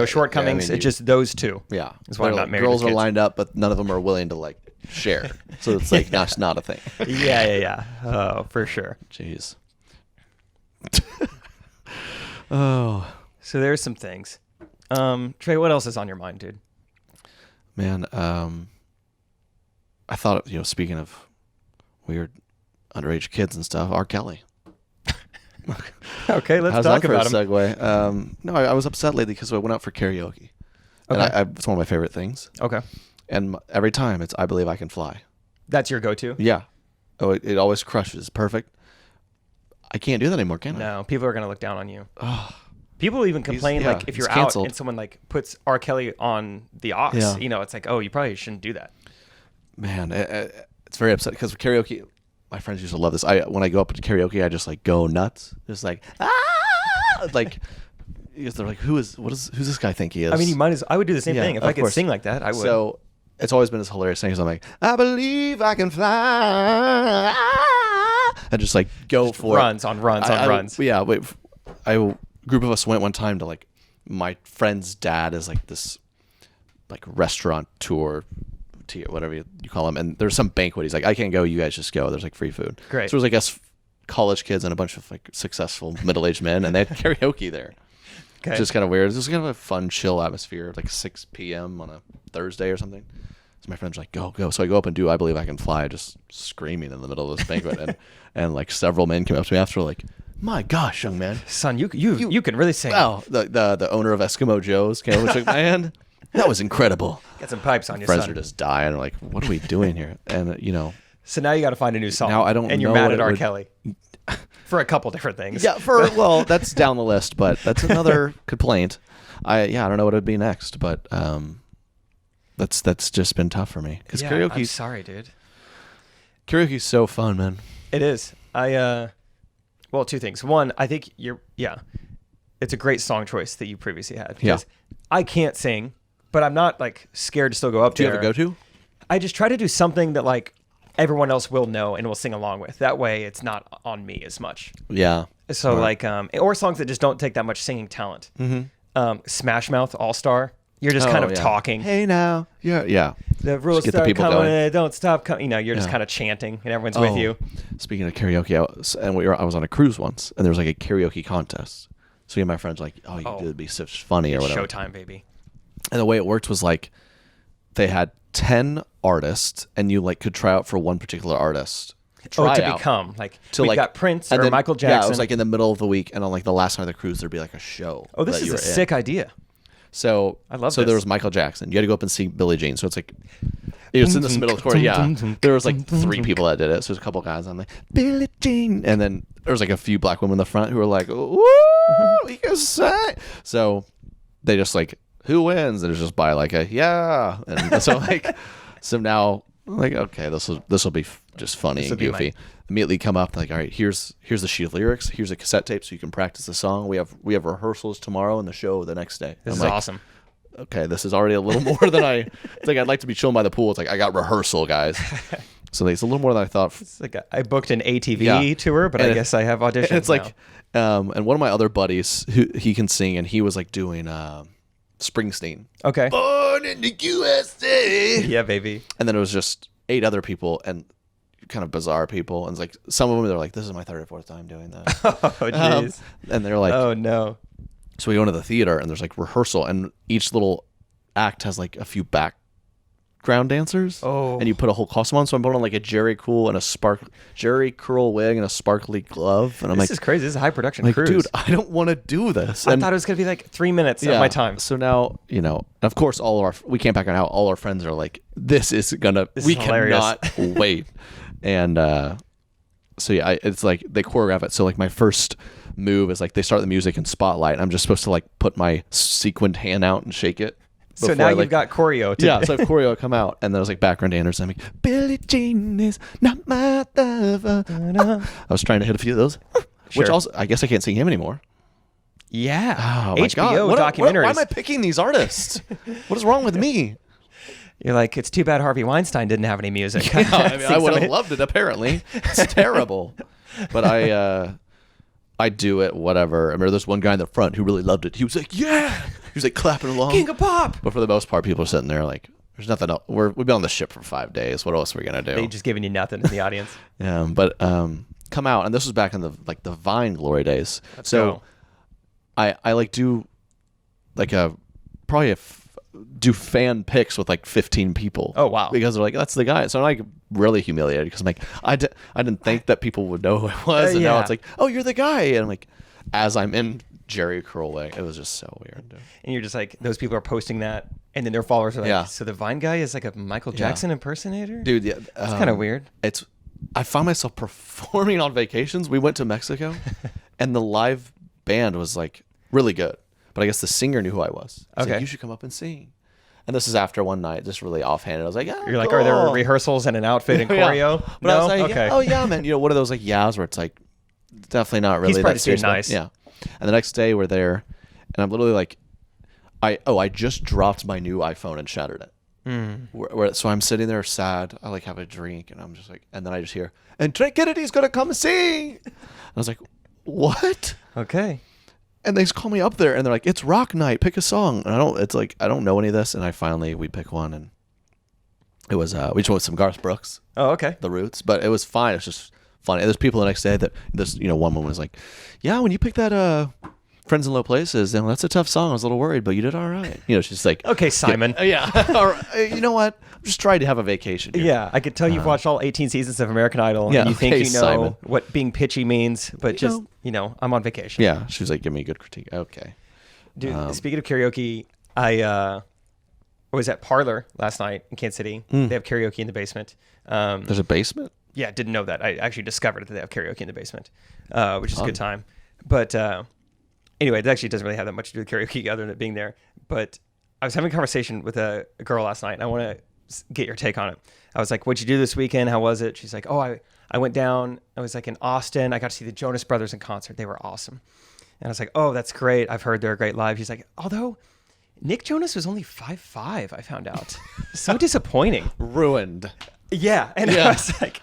shortcomings. It's just those two. Yeah, is why I'm not married. Girls are lined up, but none of them are willing to like share. So it's like that's not a thing. Yeah. Oh, for sure. Jeez. Oh. So there's some things. Trey, what else is on your mind, dude? Man, I thought, speaking of weird underage kids and stuff, R. Kelly. Okay, let's talk about him. Segue. No, I was upset lately because I went out for karaoke. Okay. And it's one of my favorite things. Okay. And every time it's I Believe I Can Fly. That's your go-to? Yeah. Oh, it always crushes. Perfect. I can't do that anymore, can I? No, people are going to look down on you. People even complain, if you're out and someone puts R. Kelly on the aux, it's like, oh, you probably shouldn't do that. Man, it's very upsetting because karaoke, my friends used to love this. When I go up to karaoke, I just go nuts. Just because they're like, who's this guy think he is? I mean, I would do the same thing. If I could sing like that, I would. So it's always been this hilarious thing because I'm like, I believe I can fly. And just go for runs. Yeah. A group of us went one time to my friend's dad is this restaurant tour, whatever you call them. And there's some banquet. He's like, I can't go. You guys just go. There's free food. Great. So it was us college kids and a bunch of successful middle-aged men, and they had karaoke there. Okay. Which is kind of weird. It was kind of a fun, chill atmosphere, 6 p.m. on a Thursday or something. So my friend's like, go. So I go up and do I Believe I Can Fly, just screaming in the middle of this banquet. and several men came up to me after, my gosh, young man. Son, you can really sing. Wow. The owner of Eskimo Joe's came over and shook my hand. That was incredible. Got some pipes on you, Friends son. are just dying. They're like, what are we doing here? And, So now you got to find a new song. Now I don't And you're know mad at R. Kelly. For a couple different things. Yeah, that's down the list, but that's another complaint. I don't know what it'd be next, but that's just been tough for me because karaoke. I'm sorry, dude. Karaoke's so fun, man. It is. Two things. One, I think it's a great song choice that you previously had. Because I can't sing, but I'm not scared to still go up there. Do you have a go-to? I just try to do something that everyone else will know and will sing along with. That way it's not on me as much. Yeah. So or songs that just don't take that much singing talent. Mm-hmm. Smash Mouth All-Star. You're just kind of talking. Hey now. Yeah. The rules start coming, don't stop coming. You're just kind of chanting and everyone's with you. Speaking of karaoke, I was on a cruise once and there was a karaoke contest. So my friends it'd be so funny or whatever. Showtime, baby. And the way it worked was they had 10 artists and you could try out for one particular artist. Become we got Prince or Michael Jackson. Yeah, it was in the middle of the week, and on the last night of the cruise there'd be a show. Oh, this is a sick idea. So I love so this. there was Michael Jackson. You had to go up and see Billie Jean. So it's like it was in this middle of the court. Yeah, there was like 3 people that did it. So there's a couple guys on like Billie Jean, and then there was like a few black women in the front who were like, "Ooh, you can say." So they just like, who wins? And it's just by like a yeah, and so like so now like okay, this will be just funny and goofy. Immediately come up like, all right, here's the sheet of lyrics, here's a cassette tape so you can practice the song. We have rehearsals tomorrow and the show the next day. This is awesome. Okay, this is already a little more than I think. I'd like to be chilling by the pool. It's like I got rehearsal, guys. So it's a little more than I thought. It's like I booked an ATV tour, but I guess I have auditions. And it's like, and one of my other buddies who he can sing, and he was like doing Springsteen. Okay. Born in the USA. Yeah, baby. And then it was just 8 other people and kind of bizarre people, and it's like some of them they're like, this is my 3rd or 4th time doing that. Oh jeez. And they're like, oh no. So we go into the theater and there's like rehearsal, and each little act has like a few background dancers. Oh. And you put a whole costume on. So I'm putting on like a Jerry Curl wig and a sparkly glove, and I'm this is crazy. This is a high production like, cruise. dude, I don't want to do this. I thought it was gonna be like 3 minutes of my time. So now, of course, we can't back out. All our friends are like, this is cannot wait. And so yeah, it's like they choreograph it. So like my first move is like they start the music in Spotlight, and I'm just supposed to like put my sequined hand out and shake it. So now you've got choreo. Yeah, so I have choreo come out, and there's like background dancers. I'm like, Billie Jean is not my lover. I was trying to hit a few of those, which also I guess I can't sing him anymore. Yeah. Oh my HBO God. documentaries. Why am I picking these artists? What is wrong with me? You're like, it's too bad Harvey Weinstein didn't have any music. Yeah, I would have loved it. Apparently, it's terrible. But I do it. Whatever. I remember there's one guy in the front who really loved it. He was like, yeah. He was like clapping along. King of pop. But for the most part, people are sitting there like, there's nothing else. We've been on the ship for 5 days. What else are we gonna do? They just giving you nothing in the audience. Yeah, but come out, and this was back in the Vine glory days. Let's go. I like do like do fan pics with like 15 people. Oh wow! Because they're like, that's the guy. So I'm like really humiliated because I'm like, I didn't think that people would know who I was, and now it's like, oh, you're the guy, and I'm like, as I'm in Jerry Curl way, it was just so weird. Dude. And you're just like, those people are posting that, and then their followers are like, so the Vine guy is like a Michael Jackson impersonator, dude. Yeah, it's kind of weird. I found myself performing on vacations. We went to Mexico, and the live band was like really good. But I guess the singer knew who I was. He's like, you should come up and sing. And this is after one night, just really offhanded. I was like, you're like, are there rehearsals and an outfit and choreo? But no? I was like, okay. Oh yeah, man. What are those like yeahs where it's like definitely not really. He's probably too nice. Yeah. And the next day we're there, and I'm literally like, I just dropped my new iPhone and shattered it. So I'm sitting there sad. I like have a drink, and I'm just like, and then I just hear, and Trey Kennedy's gonna come sing. And I was like, what? Okay. And they just call me up there, and they're like, it's rock night, pick a song. And I don't know any of this, and we pick one, and it was we just went with some Garth Brooks. Oh, okay. The Roots, but it was fine. It's just funny. There's people the next day that one woman was like, yeah, when you picked that Friends in Low Places, that's a tough song. I was a little worried, but you did all right. She's like, okay, Simon. Yeah. Or, you know what? I'm just trying to have a vacation here. Yeah, I could tell you've watched all 18 seasons of American Idol, and you think you know Simon. What being pitchy means, but I'm on vacation. Yeah, she was like, give me a good critique. Okay. Dude, speaking of karaoke, I was at Parlor last night in Kansas City. They have karaoke in the basement. There's a basement? Yeah, didn't know that. I actually discovered that they have karaoke in the basement, which is a good time. But anyway, it actually doesn't really have that much to do with karaoke other than it being there. But I was having a conversation with a girl last night, and I want to get your take on it. I was like, what'd you do this weekend? How was it? She's like, oh, I went down. I was like in Austin. I got to see the Jonas Brothers in concert. They were awesome. And I was like, oh, that's great. I've heard they're great live. She's like, although Nick Jonas was only 5'5", I found out. So disappointing. Ruined. Yeah. And I was like,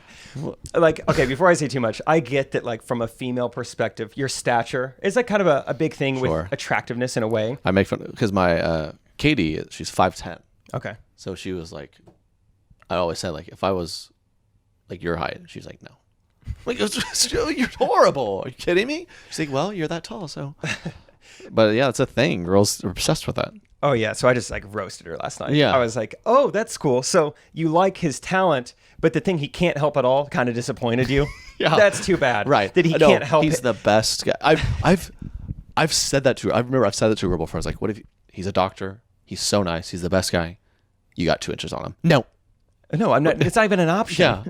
okay, before I say too much, I get that like from a female perspective, your stature is like kind of a big thing with attractiveness in a way. I make fun because my Katie, she's 5'10". Okay. So she was like, I always said like, if I was like your height, she's like, no. Like, you're horrible. Are you kidding me? She's like, well, you're that tall, so. But yeah, it's a thing. Girls are obsessed with that. Oh yeah, so I just like roasted her last night. Yeah. I was like, oh, that's cool. So you like his talent, but the thing he can't help at all kind of disappointed you. Yeah. That's too bad. Right. That he can't help. He's the best guy. I've said that to her. I remember I've said that to a girl before. I was like, what if he's a doctor? He's so nice. He's the best guy. You got 2 inches on him. No, I'm not. It's not even an option. Yeah.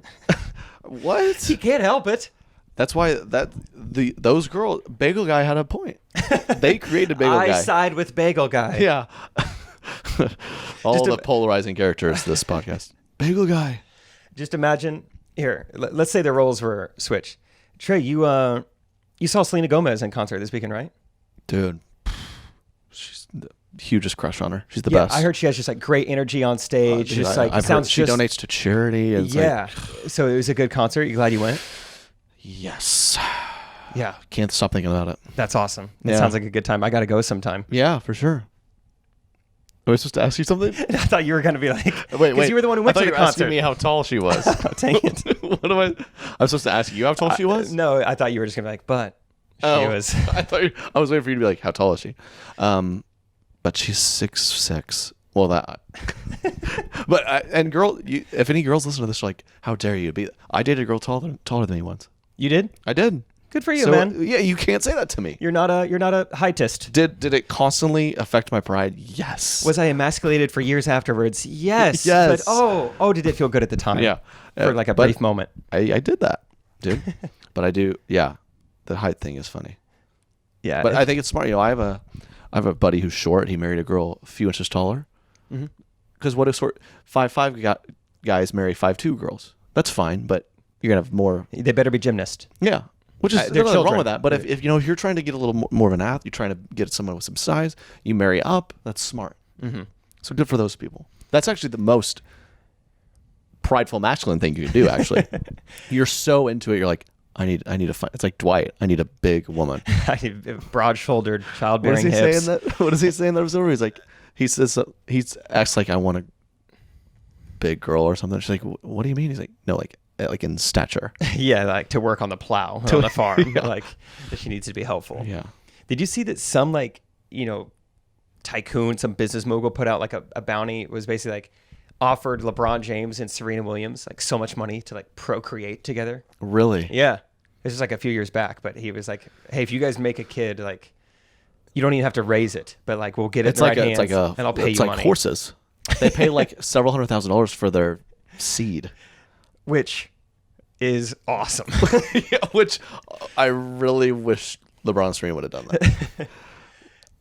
What? He can't help it. That's why those girls, Bagel Guy had a point. They created Bagel Guy. I side with Bagel Guy. Yeah. All the polarizing characters of this podcast. Bagel Guy. Just imagine here. Let's say the roles were switched. Trey, you saw Selena Gomez in concert this weekend, right? Dude, she's the hugest crush on her. She's the best. I heard she has just like great energy on stage. Dude, I've heard she donates to charity. And yeah. So it was a good concert. You glad you went? Yes. Yeah. Can't stop thinking about it. That's awesome. It sounds like a good time. I got to go sometime. Yeah, for sure. Am I supposed to ask you something? I thought you were going to be like, wait. Because you were the one who went to the concert. Asking me how tall she was. Dang it. What am I? I'm supposed to ask you how tall she was? No, I thought you were just going to be like, but she was. I was waiting for you to be like, how tall is she? But she's 6'6". Well, that. But and girl, if any girls listen to this, are like, how dare you be? I dated a girl taller than me once. You did? I did. Good for you, man. Yeah, you can't say that to me. You're not a heightist. Did it constantly affect my pride? Yes. Was I emasculated for years afterwards? Yes. Yes. But did it feel good at the time? Yeah. For like a brief moment. I did that, dude. But I do. Yeah. The height thing is funny. Yeah. But I think it's smart. I have a buddy who's short. He married a girl a few inches taller. Because what if 5'5" guys marry 5'2" girls? That's fine, but you're gonna have more. They better be gymnast. Yeah. Which is there's nothing wrong with that. But if you're trying to get a little more of an athlete, you're trying to get someone with some size, you marry up. That's smart. So good for those people. That's actually the most prideful masculine thing you can do. Actually, you're so into it. You're like, I need to find. It's like Dwight. I need a big woman. I need broad-shouldered, childbearing hips. What does he say in that episode? He's like, he acts like I want a big girl or something. She's like, what do you mean? He's like, no, like in stature. Yeah, like to work on the plow on the farm. Yeah. Like she needs to be helpful. Yeah. Did you see that some tycoon, some business mogul put out like a bounty? It was basically like offered LeBron James and Serena Williams like so much money to like procreate together. Really? Yeah. This was like a few years back, but he was like, hey, if you guys make a kid, like you don't even have to raise it, but like we'll get it in the right hands and I'll pay you money. It's like horses. They pay like several $100,000 for their seed. Which is awesome. Yeah, which I really wish LeBron and Serena would have done that.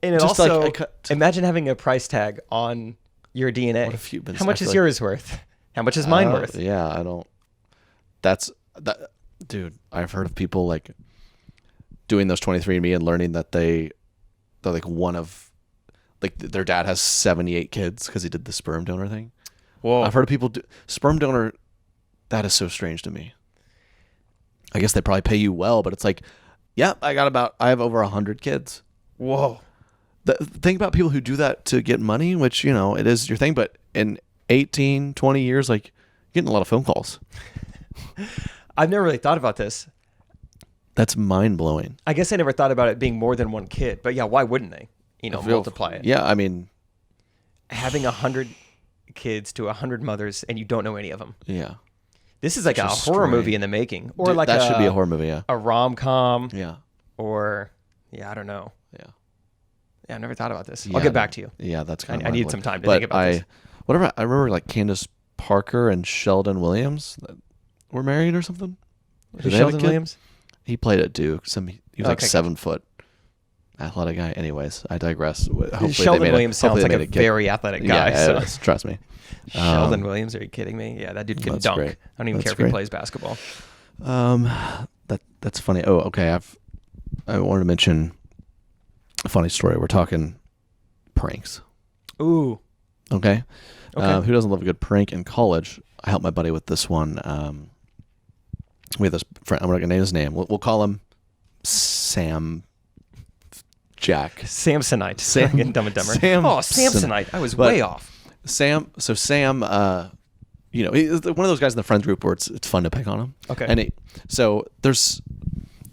And it just also, imagine having a price tag on your DNA. What if you've been, how much is yours worth? How much is mine worth? Yeah, I don't. That, dude. I've heard of people like doing those 23andMe and learning that they're like one of, like their dad has 78 kids because he did the sperm donor thing. Whoa! I've heard of people do sperm donor. That is so strange to me. I guess they probably pay you well, but it's like, yeah, I have over 100 kids. Whoa. Think about people who do that to get money, which, it is your thing, but in 18, 20 years, like, you're getting a lot of phone calls. I've never really thought about this. That's mind-blowing. I guess I never thought about it being more than one kid, but yeah, why wouldn't they? Multiply it. Yeah, I mean. Having 100 kids to 100 mothers and you don't know any of them. Yeah. This is like a horror movie in the making. Or dude, like that should be a horror movie, yeah. A rom-com. Yeah. Or, I don't know. Yeah. Yeah, I never thought about this. I'll get back to you. Yeah, that's kind of I need some time to think about this. I remember like Candace Parker and Sheldon Williams that were married or something. Who's Sheldon Williams? He played at Duke. He was like 7 foot. Athletic guy. Anyways, I digress. Sheldon Williams sounds like a very athletic guy. Yeah, trust me. Sheldon Williams, are you kidding me? Yeah, that dude can dunk. Great. I don't even care if he plays basketball. That's funny. Oh, okay. I wanted to mention a funny story. We're talking pranks. Ooh. Okay. Who doesn't love a good prank in college? I helped my buddy with this one. We have this friend. I'm not gonna name his name. We'll call him Sam. Jack. Samsonite. Sam. Dumb and Dumber. Samsonite. I was way off. Sam. So Sam, he's one of those guys in the friends group where it's fun to pick on him. Okay. And so there's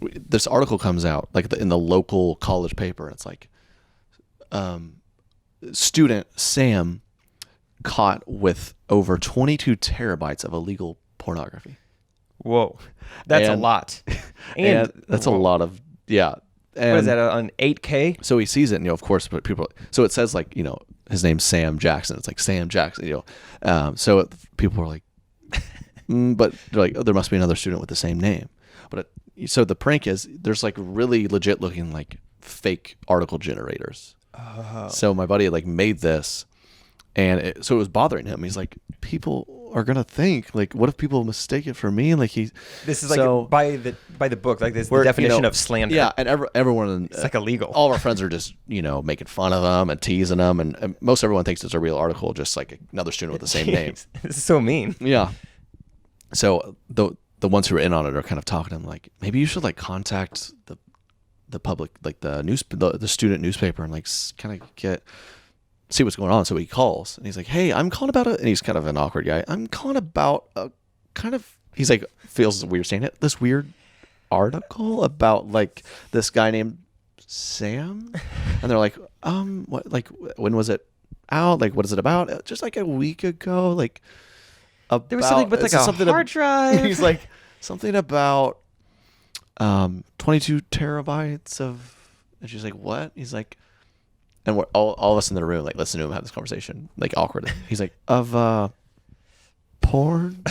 this article comes out like in the local college paper. And it's like, student Sam caught with over 22 terabytes of illegal pornography. Whoa, that's a lot. And that's a lot of what is that, on 8K? So he sees it, and of course, but people. So it says like, his name's Sam Jackson. It's like Sam Jackson. So people were like, but they're like, oh, there must be another student with the same name. But so the prank is there's like really legit looking like fake article generators. Oh. So my buddy like made this, and so it was bothering him. He's like, people are gonna think like, what if people mistake it for me? Like this is like by the book, like this the definition of slander. Yeah, and everyone it's like illegal. All of our friends are just making fun of them and teasing them, and most everyone thinks it's a real article, just like another student with the same name. This is so mean. Yeah. So the ones who are in on it are kind of talking to him like, maybe you should like contact the public, like the student newspaper, and like kind of see what's going on. So he calls and he's like, hey, I'm calling about and he's kind of an awkward guy. I'm calling about he's like, feels weird saying it, this weird article about like this guy named Sam. And they're like, what, like, when was it out? Like, what is it about? Just like a week ago, like, there was something with like a hard drive. He's like, something about 22 terabytes of, and she's like, what? He's like, and we're all of us in the room like listen to him have this conversation like awkward. He's like, of porn.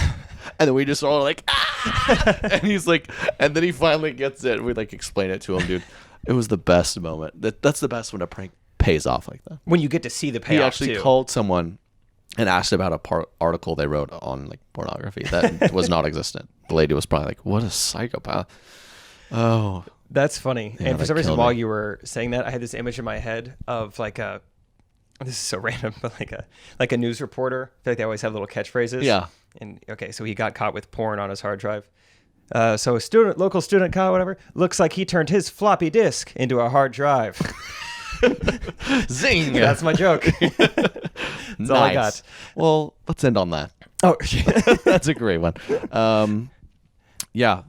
And then we just all like, ah! And he's like, and then he finally gets it. We like explain it to him, dude. It was the best moment. That's the best when a prank pays off like that. When you get to see the payoff. He actually called someone and asked about a article they wrote on like pornography that was not existent. The lady was probably like, what a psychopath. Oh, that's funny. Yeah, and for some reason, while you were saying that, I had this image in my head of like this is so random, but like a news reporter. I feel like they always have little catchphrases. Yeah. And okay, so he got caught with porn on his hard drive. So local student caught, whatever. Looks like he turned his floppy disk into a hard drive. Zing! That's my joke. That's all I got. Well, let's end on that. Oh, that's a great one. Yeah,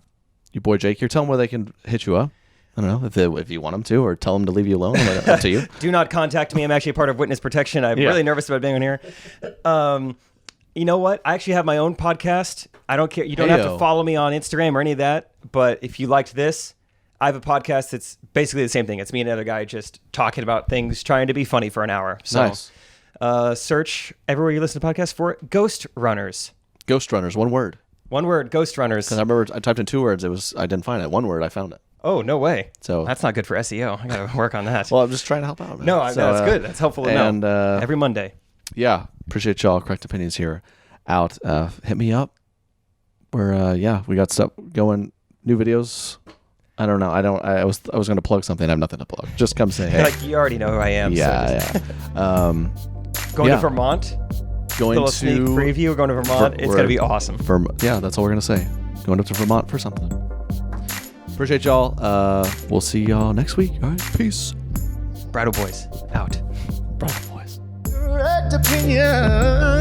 your boy Jake here. Tell them where they can hit you up. I don't know if you want them to, or tell them to leave you alone. Up to you. Do not contact me. I'm actually part of witness protection. I'm really nervous about being on here. You know what? I actually have my own podcast. I don't care. You don't have to follow me on Instagram or any of that. But if you liked this, I have a podcast that's basically the same thing. It's me and another guy just talking about things, trying to be funny for an hour. So, nice. Search everywhere you listen to podcasts for Ghostrunners. Ghostrunners, one word. One word, Ghostrunners. Because I remember I typed in 2 words. I didn't find it. 1 word, I found it. Oh, no way. So that's not good for SEO. I got to work on that. Well, I'm just trying to help out, man. No, that's good. That's helpful to know. Every Monday. Yeah. Appreciate y'all. Correct Opinions here out. Hit me up. We're, we got stuff going. New videos. I don't know. I was going to plug something. I have nothing to plug. Just come say hey. Like, you already know who I am. Yeah, so going to Vermont. Going to sneak preview. We're going to Vermont. It's going to be awesome. Yeah, that's all we're going to say. Going up to Vermont for something. Appreciate y'all. We'll see y'all next week. All right. Peace. Bridal Boys out. Bridal Boys. Correct Opinion.